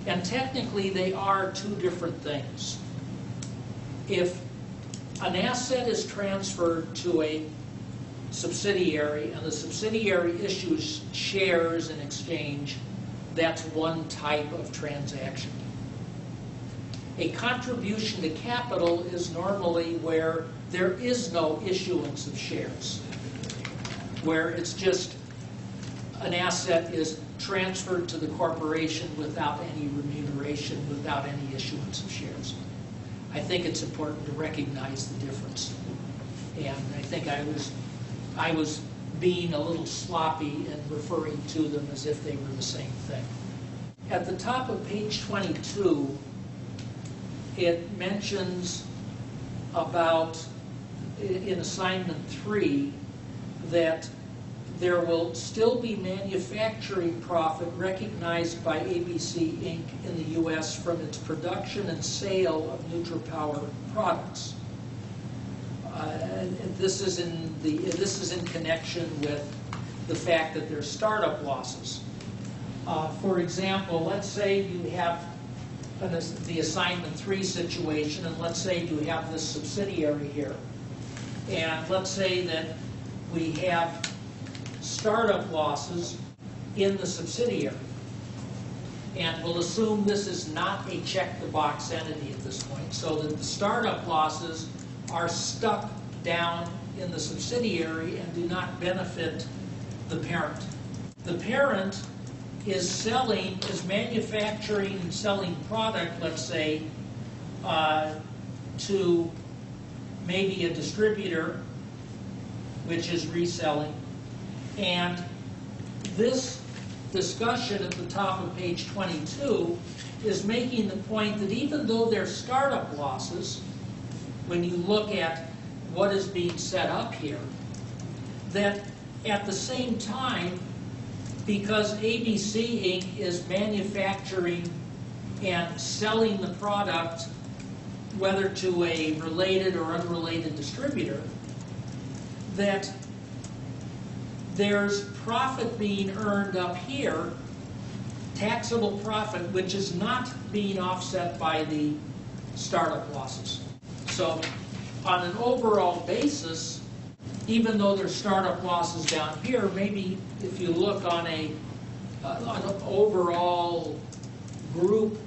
Speaker 1: And technically, they are two different things. If an asset is transferred to a subsidiary and the subsidiary issues shares in exchange, that's one type of transaction. A contribution to capital is normally where there is no issuance of shares, where it's just an asset is transferred to the corporation without any remuneration, without any issuance of shares. I think it's important to recognize the difference. And I think I was being a little sloppy and referring to them as if they were the same thing. At the top of page 22, it mentions about, in assignment 3, that there will still be manufacturing profit recognized by ABC Inc. in the U.S. from its production and sale of NutriPower products. And this is in connection with the fact that there's startup losses. For example, let's say you have the assignment 3 situation, and let's say you have this subsidiary here. And let's say that we have startup losses in the subsidiary. And we'll assume this is not a check-the-box entity at this point, so that the startup losses are stuck down in the subsidiary and do not benefit the parent. The parent is manufacturing and selling product, let's say, to maybe a distributor, which is reselling. And this discussion at the top of page 22 is making the point that even though there's startup losses, when you look at what is being set up here, that at the same time, because ABC Inc. is manufacturing and selling the product, whether to a related or unrelated distributor, that there's profit being earned up here, taxable profit, which is not being offset by the startup losses. So on an overall basis, even though there's startup losses down here, maybe if you look on an overall group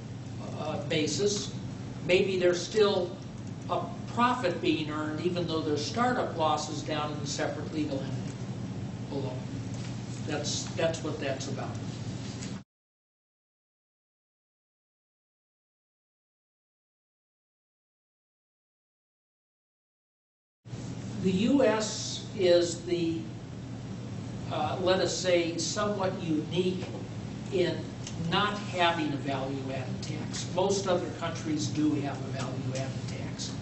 Speaker 1: basis, maybe there's still a profit being earned, even though there's startup losses down in the separate legal entity below. That's what that's about. The U.S. is the, let us say, somewhat unique in not having a value-added tax. Most other countries do have a value-added tax.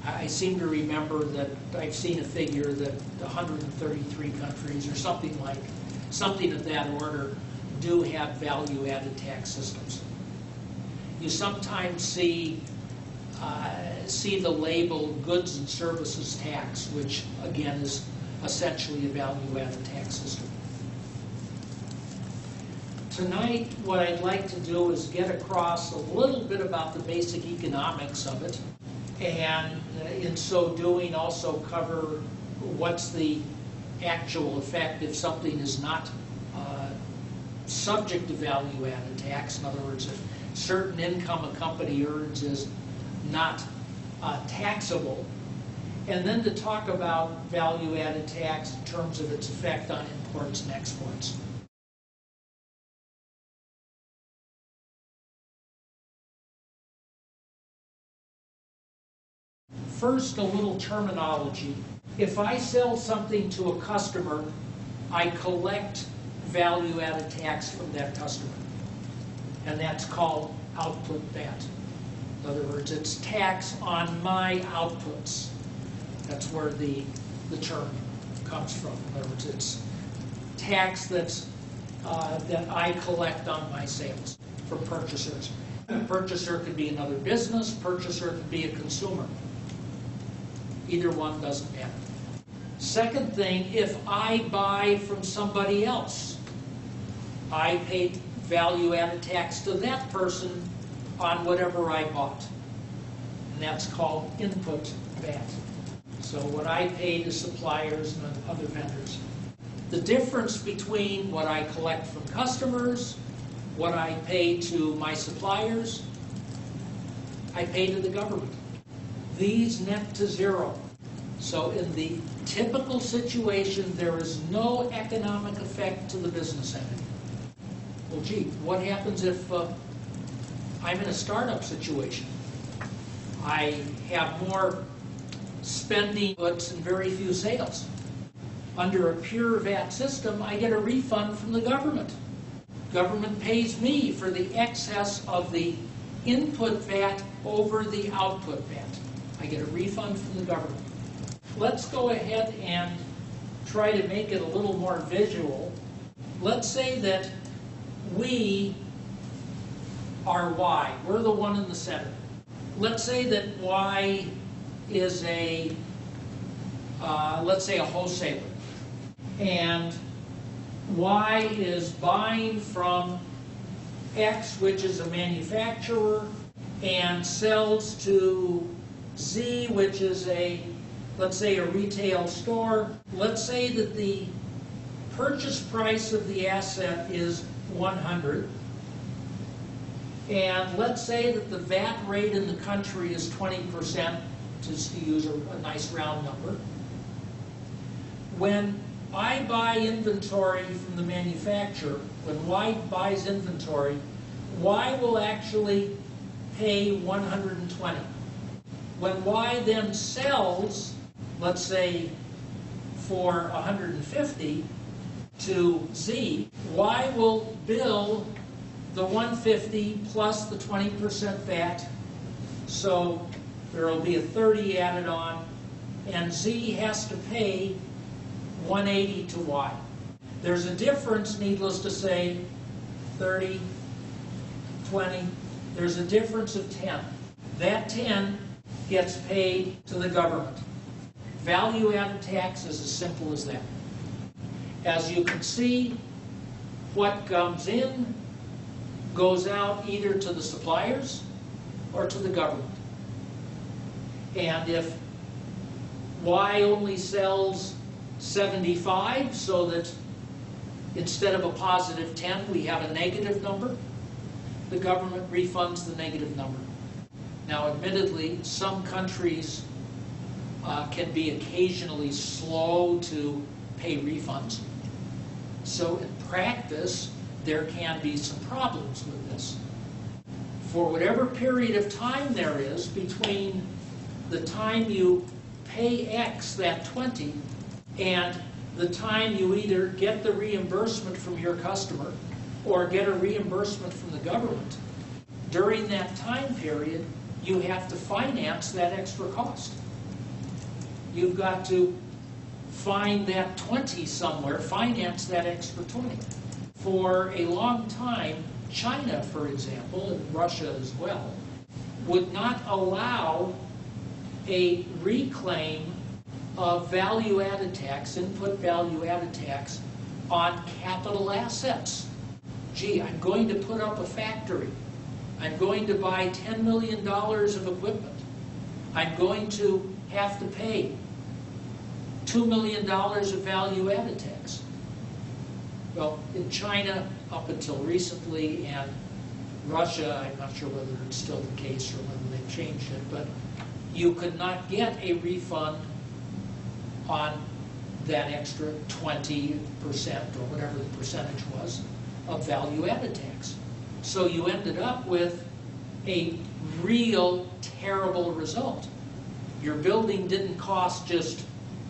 Speaker 1: I seem to remember that I've seen a figure that 133 countries or something of that order do have value-added tax systems. You sometimes see the label goods and services tax, which again is essentially a value-added tax system. Tonight, what I'd like to do is get across a little bit about the basic economics of it, and in so doing also cover what's the actual effect if something is not subject to value-added tax. In other words, if certain income a company earns is not taxable, and then to talk about value-added tax in terms of its effect on imports and exports. First, a little terminology. If I sell something to a customer, I collect value-added tax from that customer, and that's called output VAT. In other words, it's tax on my outputs. That's where the term comes from. In other words, it's tax that I collect on my sales from purchasers. A purchaser could be another business, purchaser could be a consumer. Either one doesn't matter. Second thing, if I buy from somebody else, I pay value-added tax to that person on whatever I bought. And that's called input VAT. So what I pay to suppliers and other vendors. The difference between what I collect from customers, what I pay to my suppliers, I pay to the government. These net to zero. So in the typical situation, there is no economic effect to the business entity. Well, gee, what happens if I'm in a startup situation? I have more spending but very few sales. Under a pure VAT system, I get a refund from the government. Government pays me for the excess of the input VAT over the output VAT. I get a refund from the government. Let's go ahead and try to make it a little more visual. Let's say that we are Y. We're the one in the center. Let's say that Y is let's say a wholesaler. And Y is buying from X, which is a manufacturer, and sells to Z, which is let's say a retail store. Let's say that the purchase price of the asset is 100. And let's say that the VAT rate in the country is 20%, just to use a nice round number. When I buy inventory from the manufacturer, when Y buys inventory, Y will actually pay 120. When Y then sells, let's say for 150 to Z, Y will bill the 150 plus the 20% VAT, so there will be a 30 added on, and Z has to pay 180 to Y. There's a difference, needless to say, 30, 20, there's a difference of 10. That 10 gets paid to the government. Value-added tax is as simple as that. As you can see, what comes in goes out either to the suppliers or to the government. And if Y only sells 75, so that instead of a positive 10, we have a negative number, the government refunds the negative number. Now, admittedly, some countries can be occasionally slow to pay refunds. So in practice, there can be some problems with this. For whatever period of time there is between the time you pay X, that 20, and the time you either get the reimbursement from your customer or get a reimbursement from the government, during that time period, you have to finance that extra cost. You've got to find that 20 somewhere, finance that extra 20. For a long time, China, for example, and Russia as well, would not allow a reclaim of value-added tax, input value-added tax, on capital assets. Gee, I'm going to put up a factory. I'm going to buy $10 million of equipment. I'm going to have to pay $2 million of value-added tax. Well, in China, up until recently, and Russia, I'm not sure whether it's still the case or whether they've changed it, but you could not get a refund on that extra 20% or whatever the percentage was of value-added tax. So you ended up with a real terrible result. Your building didn't cost just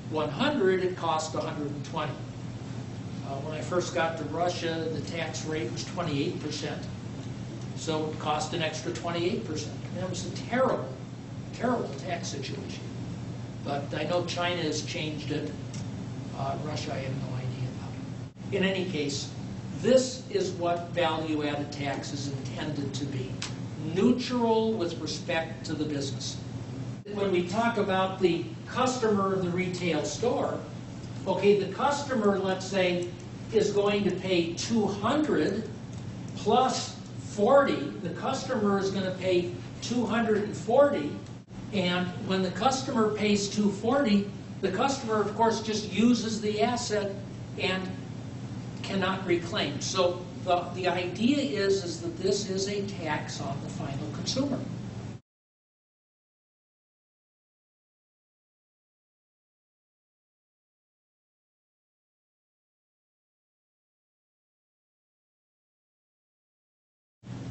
Speaker 1: 100, it cost 120. When I first got to Russia, the tax rate was 28%. So it cost an extra 28%. And that was a terrible, terrible tax situation. But I know China has changed it. Russia, I have no idea about. In any case, this is what value-added tax is intended to be. Neutral with respect to the business. When we talk about the customer in the retail store, okay, the customer, let's say, is going to pay 200 plus 40. The customer is going to pay 240. And when the customer pays 240, the customer, of course, just uses the asset and cannot reclaim. So the idea is that this is a tax on the final consumer.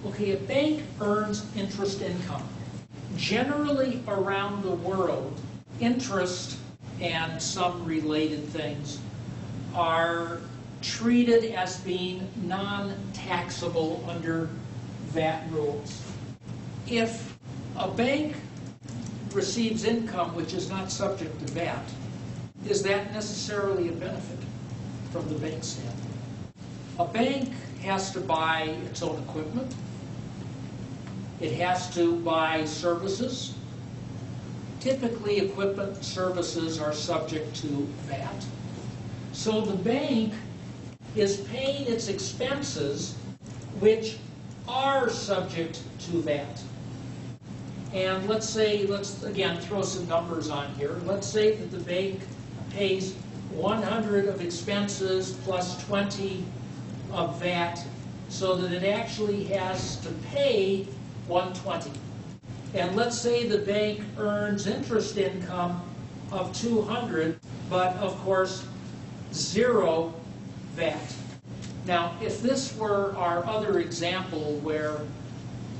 Speaker 1: Okay, a bank earns interest income. Generally around the world, interest and some related things are treated as being non-taxable under VAT rules. If a bank receives income which is not subject to VAT, is that necessarily a benefit from the bank's standpoint? A bank has to buy its own equipment. It has to buy services. Typically, equipment services are subject to VAT. So the bank is paying its expenses which are subject to VAT. And let's again throw some numbers on here. Let's say that the bank pays 100 of expenses plus 20 of VAT, so that it actually has to pay 120. And let's say the bank earns interest income of 200, but of course 0 VAT. Now, if this were our other example where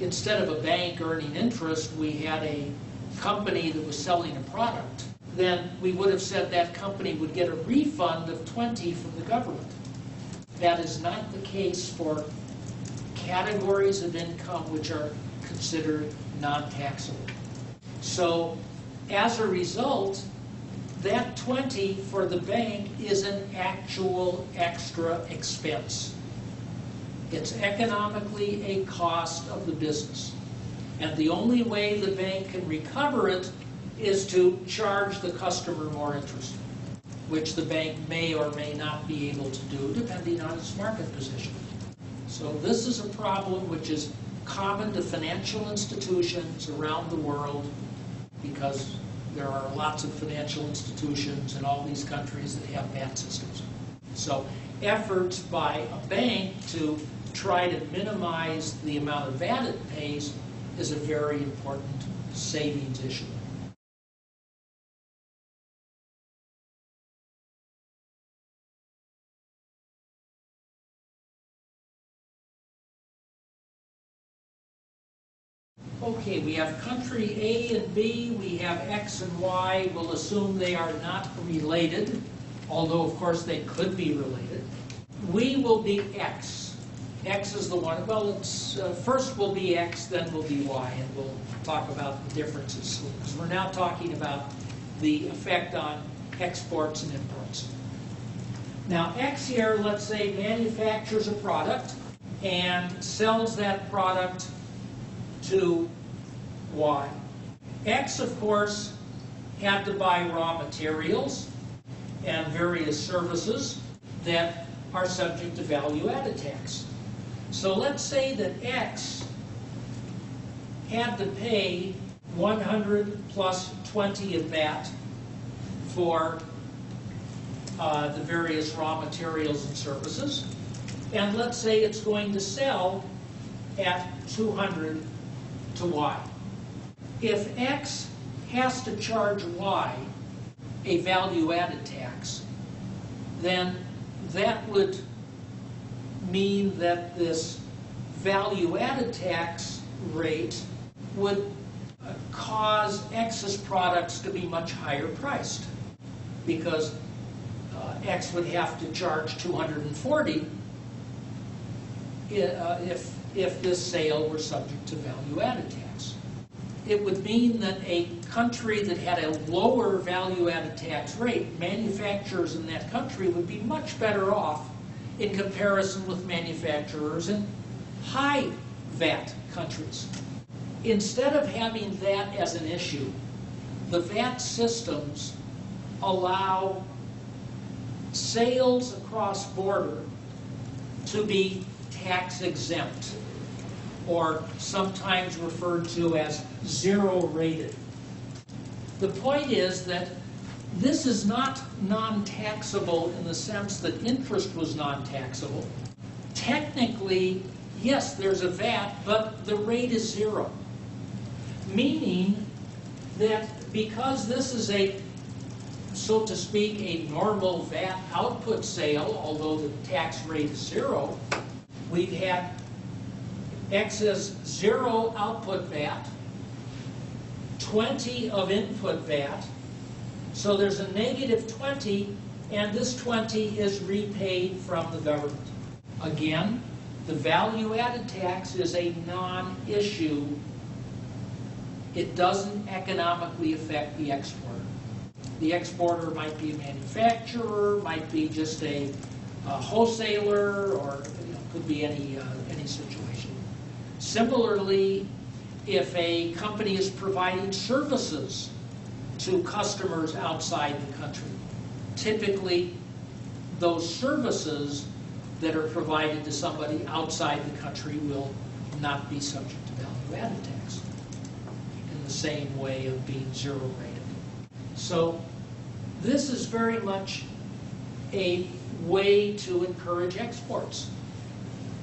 Speaker 1: instead of a bank earning interest, we had a company that was selling a product, then we would have said that company would get a refund of 20 from the government. That is not the case for categories of income which are considered non-taxable. So, as a result, that 20 for the bank is an actual extra expense. It's economically a cost of the business. And the only way the bank can recover it is to charge the customer more interest, which the bank may or may not be able to do depending on its market position. So this is a problem which is common to financial institutions around the world, because there are lots of financial institutions in all these countries that have VAT systems. So efforts by a bank to try to minimize the amount of VAT it pays is a very important savings issue. Okay, we have country A and B, we have X and Y. We'll assume they are not related, although of course they could be related. We will be X. X is the one, well, it's first will be X, then will be Y, and we'll talk about the differences, because we're now talking about the effect on exports and imports. Now, X here, let's say, manufactures a product and sells that product to Y. X, of course, had to buy raw materials and various services that are subject to value-added tax. So let's say that X had to pay 100 plus 20 of VAT for the various raw materials and services. And let's say it's going to sell at 200 to Y. If X has to charge Y a value-added tax, then that would mean that this value-added tax rate would cause X's products to be much higher priced, because X would have to charge 240 if this sale were subject to value-added tax. It would mean that a country that had a lower value-added tax rate, manufacturers in that country would be much better off in comparison with manufacturers in high VAT countries. Instead of having that as an issue, the VAT systems allow sales across border to be tax exempt, or sometimes referred to as zero rated. The point is that this is not non-taxable in the sense that interest was non-taxable. Technically, yes, there's a VAT, but the rate is zero. Meaning that because this is a, so to speak, a normal VAT output sale, although the tax rate is zero, we've had X's zero output VAT, 20 of input VAT, so there's a negative 20, and this 20 is repaid from the government. Again, the value-added tax is a non-issue. It doesn't economically affect the exporter. The exporter might be a manufacturer, might be just a wholesaler, or could be any situation. Similarly, if a company is providing services to customers outside the country, typically those services that are provided to somebody outside the country will not be subject to value-added tax in the same way of being zero rated. So this is very much a way to encourage exports,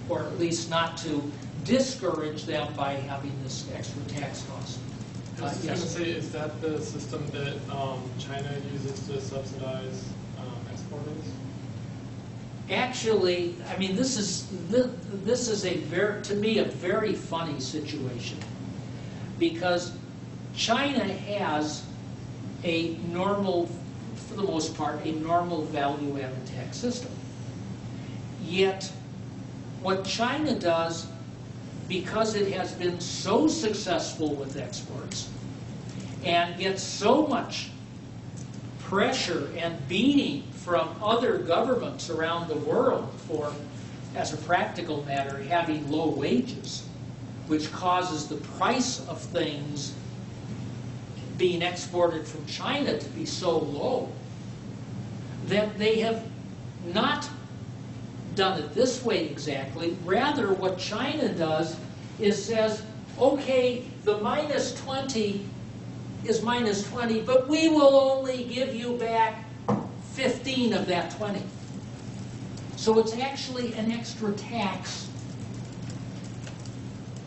Speaker 1: or at least not to discourage them by having this extra tax cost.
Speaker 2: I was going to say, is that the system that China uses to subsidize exporters?
Speaker 1: Actually, I mean, this is a very, to me, a very funny situation, because China has a normal, for the most part, a normal value-added tax system. Yet, what China does, because it has been so successful with exports and gets so much pressure and beating from other governments around the world for, as a practical matter, having low wages, which causes the price of things being exported from China to be so low, that they have not done it this way exactly. Rather, what China does is says, okay, the minus 20 is minus 20, but we will only give you back 15 of that 20. So it's actually an extra tax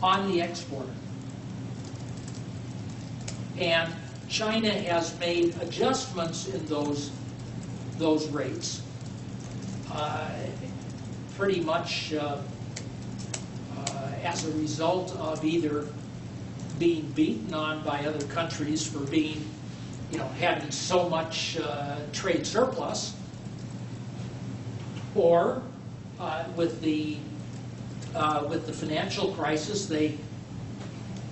Speaker 1: on the exporter. And China has made adjustments in those rates, pretty much as a result of either being beaten on by other countries for being, having so much trade surplus, or with the financial crisis, they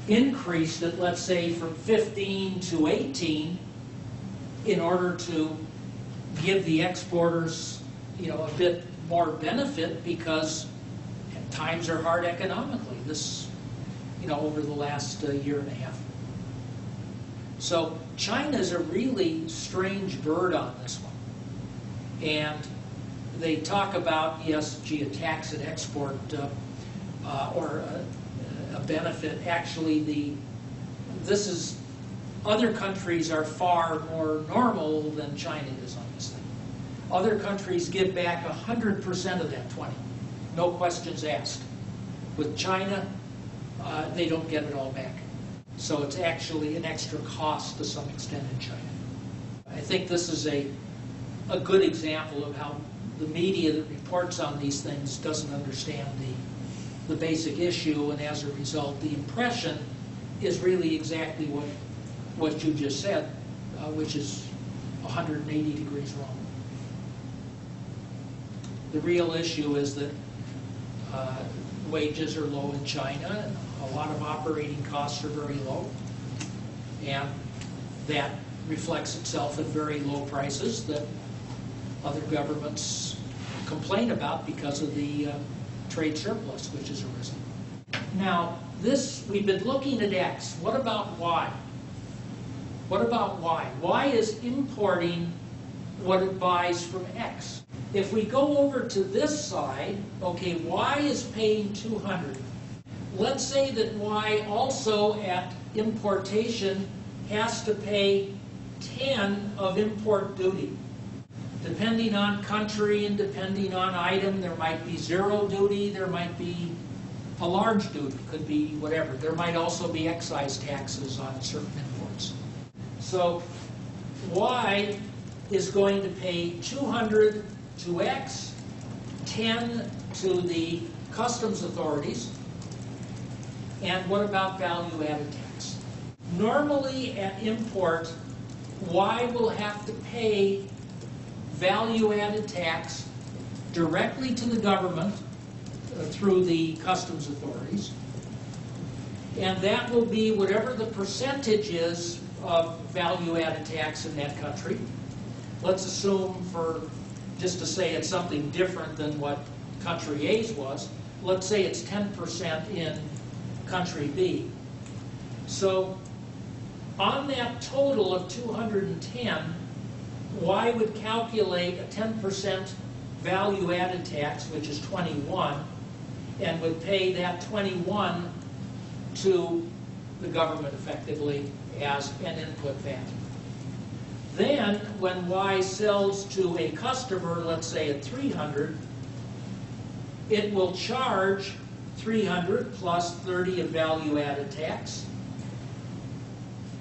Speaker 1: increased it, let's say, from 15 to 18 in order to give the exporters, a bit more benefit, because times are hard economically. This, over the last year and a half. So China's a really strange bird on this one. And they talk about, yes, a tax at export or a benefit. Actually, other countries are far more normal than China is on this thing. Other countries give back 100% of that 20, no questions asked. With China, they don't get it all back. So it's actually an extra cost to some extent in China. I think this is a good example of how the media that reports on these things doesn't understand the basic issue, and as a result, the impression is really exactly what you just said, which is 180 degrees wrong. The real issue is that wages are low in China, and a lot of operating costs are very low, and that reflects itself in very low prices that other governments complain about because of the trade surplus which has arisen. Now, we've been looking at X. What about Y? What about Y? Y is importing what it buys from X. If we go over to this side, okay, Y is paying 200. Let's say that Y also at importation has to pay 10 of import duty. Depending on country and depending on item, there might be zero duty, there might be a large duty, could be whatever. There might also be excise taxes on certain imports. So Y is going to pay 200 to X, 10 to the customs authorities, and what about value-added tax? Normally at import, Y will have to pay value-added tax directly to the government through the customs authorities, and that will be whatever the percentage is of value-added tax in that country. Let's assume, just to say it's something different than what country A's was, let's say it's 10% in country B. So on that total of 210, Y would calculate a 10% value-added tax, which is 21, and would pay that 21 to the government effectively as an input VAT. Then, when Y sells to a customer, let's say at 300, it will charge 300 plus 30 of value-added tax.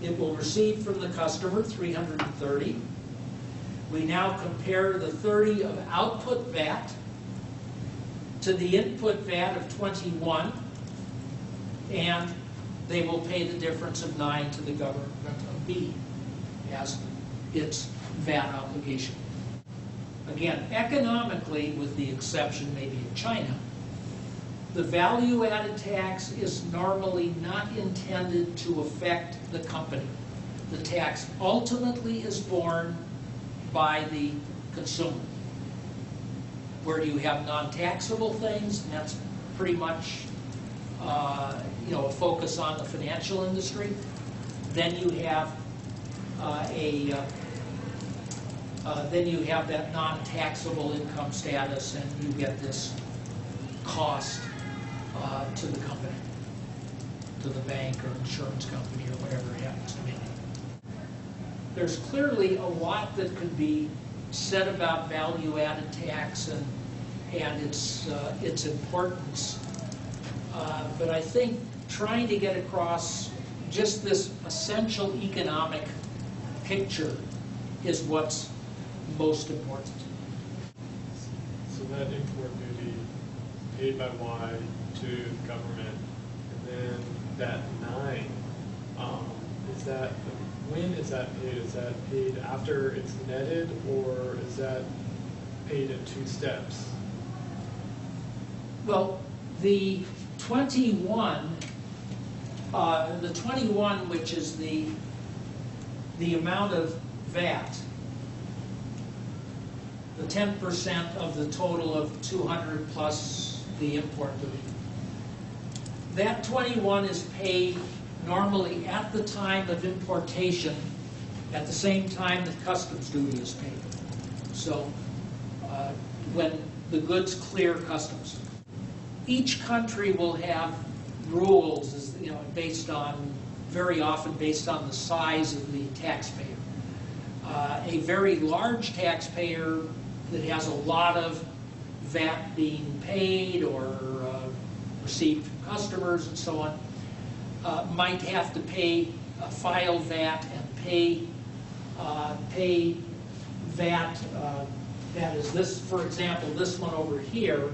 Speaker 1: It will receive from the customer 330. We now compare the 30 of output VAT to the input VAT of 21, and they will pay the difference of 9 to the government of B as its VAT obligation. Again, economically, with the exception maybe of China, the value-added tax is normally not intended to affect the company. The tax ultimately is borne by the consumer. Where you have non-taxable things, and that's pretty much a focus on the financial industry, then you have that non-taxable income status, and you get this cost to the company, to the bank or insurance company or whatever it happens to be. There's clearly a lot that could be said about value-added tax and its importance, but I think trying to get across just this essential economic picture is what's most important.
Speaker 2: So that import duty paid by Y to the government, and then that 9, when is that paid? Is that paid after it's netted, or is that paid in 2 steps?
Speaker 1: Well, the 21, which is the amount of VAT, the 10% of the total of 200 plus the import duty. That 21 is paid normally at the time of importation, at the same time that customs duty is paid. So when the goods clear customs. Each country will have rules, very often based on the size of the taxpayer. A very large taxpayer that has a lot of VAT being paid, or received from customers and so on, might have to file VAT and pay VAT. That is this, for example, this one over here.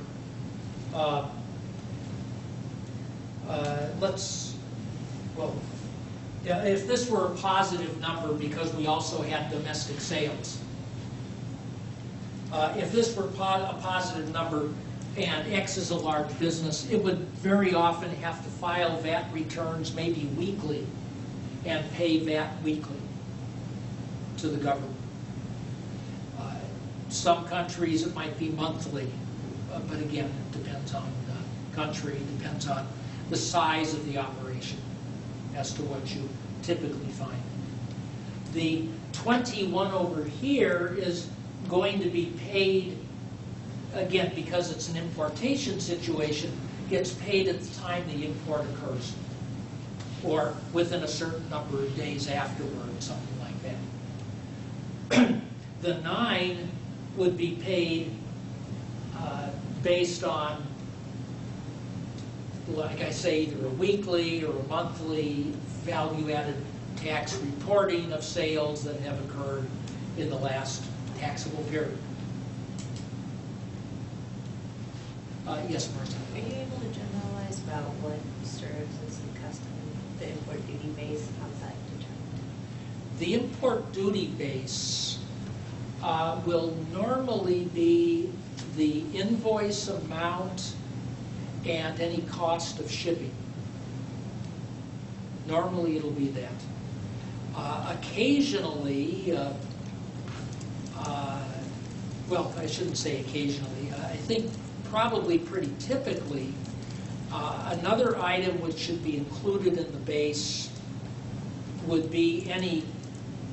Speaker 1: If this were a positive number because we also had domestic sales, if this were a positive number and X is a large business, it would very often have to file VAT returns maybe weekly and pay VAT weekly to the government. Some countries it might be monthly, but again, it depends on the country, depends on the size of the operation as to what you typically find. The 21 over here is going to be paid, again, because it's an importation situation, gets paid at the time the import occurs, or within a certain number of days afterward, something like that. The 9 would be paid based on, like I say, either a weekly or a monthly value-added tax reporting of sales that have occurred in the last taxable period. Yes, Martha?
Speaker 6: Are you able to generalize about what serves as the custom, the import duty base? How's that determined?
Speaker 1: The import duty base will normally be the invoice amount and any cost of shipping. Normally it'll be that. Occasionally, well, I shouldn't say occasionally, I think probably pretty typically, another item which should be included in the base would be any,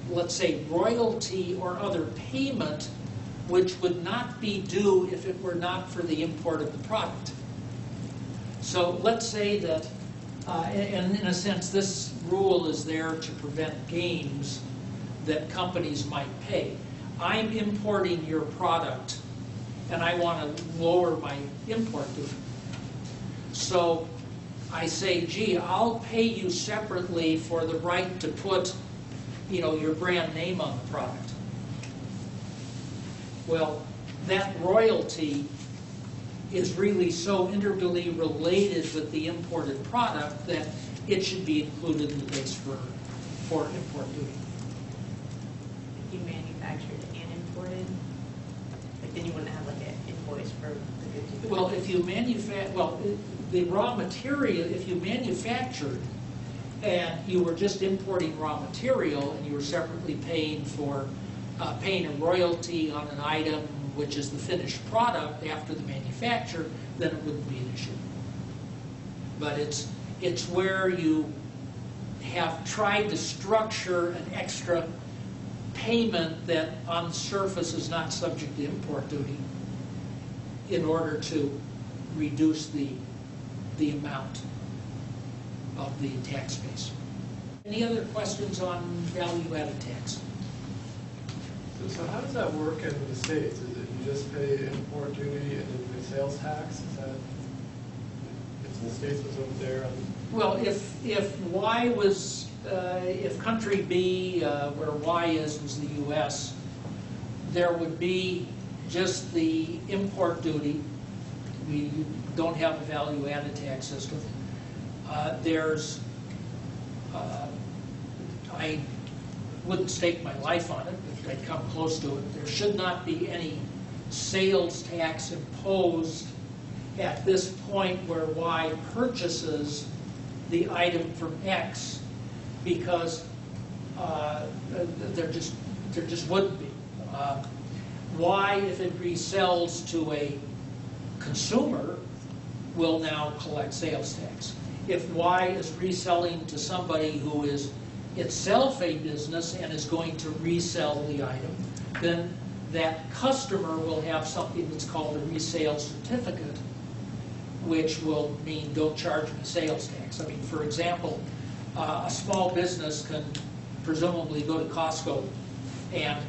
Speaker 1: let's say, royalty or other payment which would not be due if it were not for the import of the product. So let's say that, and in a sense this rule is there to prevent games that companies might pay. I'm importing your product and I want to lower my import duty. So I say, gee, I'll pay you separately for the right to put, your brand name on the product. Well, that royalty is really so integrally related with the imported product that it should be included in the base for import duty.
Speaker 6: If you manufactured and imported, like then you wouldn't have like an invoice for the goods you
Speaker 1: Well, if you the raw material, if you manufactured and you were just importing raw material and you were separately paying a royalty on an item which is the finished product after the manufacture, then it wouldn't be an issue. But it's where you have tried to structure an extra payment that on the surface is not subject to import duty in order to reduce the amount of the tax base. Any other questions on value-added tax?
Speaker 2: So how does that work in the States? Is it you just pay import duty and then you pay sales tax? Is that, if the States was over there?
Speaker 1: Well, if Y was, if country B, where Y is, was the U.S., there would be just the import duty. We don't have a value-added tax system. I wouldn't stake my life on it, if I'd come close to it. There should not be any sales tax imposed at this point where Y purchases the item from X, because there just wouldn't be. Y, if it resells to a consumer, will now collect sales tax. If Y is reselling to somebody who is itself a business and is going to resell the item, then that customer will have something that's called a resale certificate, which will mean don't charge me sales tax. I mean, for example, a small business can presumably go to Costco and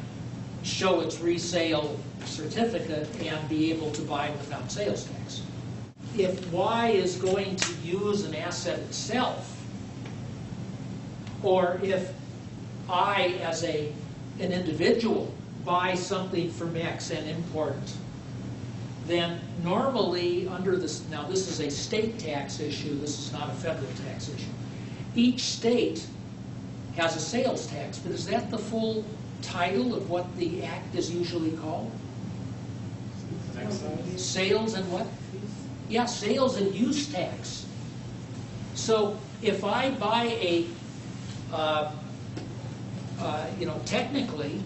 Speaker 1: show its resale certificate and be able to buy without sales tax. if Y is going to use an asset itself, or if I, as an individual, buy something from X and import it, then normally under this, now this is a state tax issue, this is not a federal tax issue. Each state has a sales tax, but is that the full title of what the act is usually called?
Speaker 2: Excise?
Speaker 1: Sales and what? Yeah, sales and use tax. So if I buy a, technically,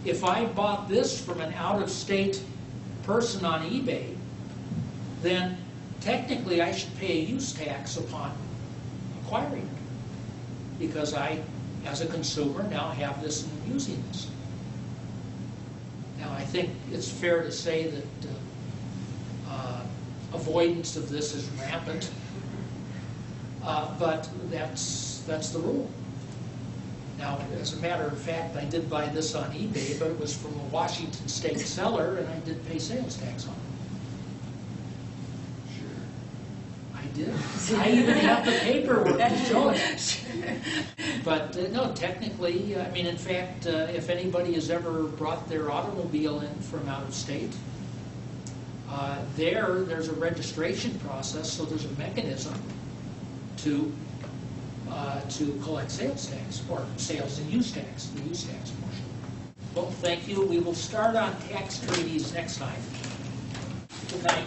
Speaker 1: if I bought this from an out-of-state person on eBay, then technically I should pay a use tax upon acquiring it, because I, as a consumer, now have this and I'm using this. Now, I think it's fair to say that avoidance of this is rampant, but that's the rule. Now, as a matter of fact, I did buy this on eBay, but it was from a Washington state seller, and I did pay sales tax on it.
Speaker 4: Sure.
Speaker 1: I did. I even have the paperwork to show it. But no, technically, I mean, in fact, if anybody has ever brought their automobile in from out of state, there's a registration process, so there's a mechanism to collect sales tax, or sales and use tax, the use tax portion. Well, thank you. We will start on tax treaties next time. Good night.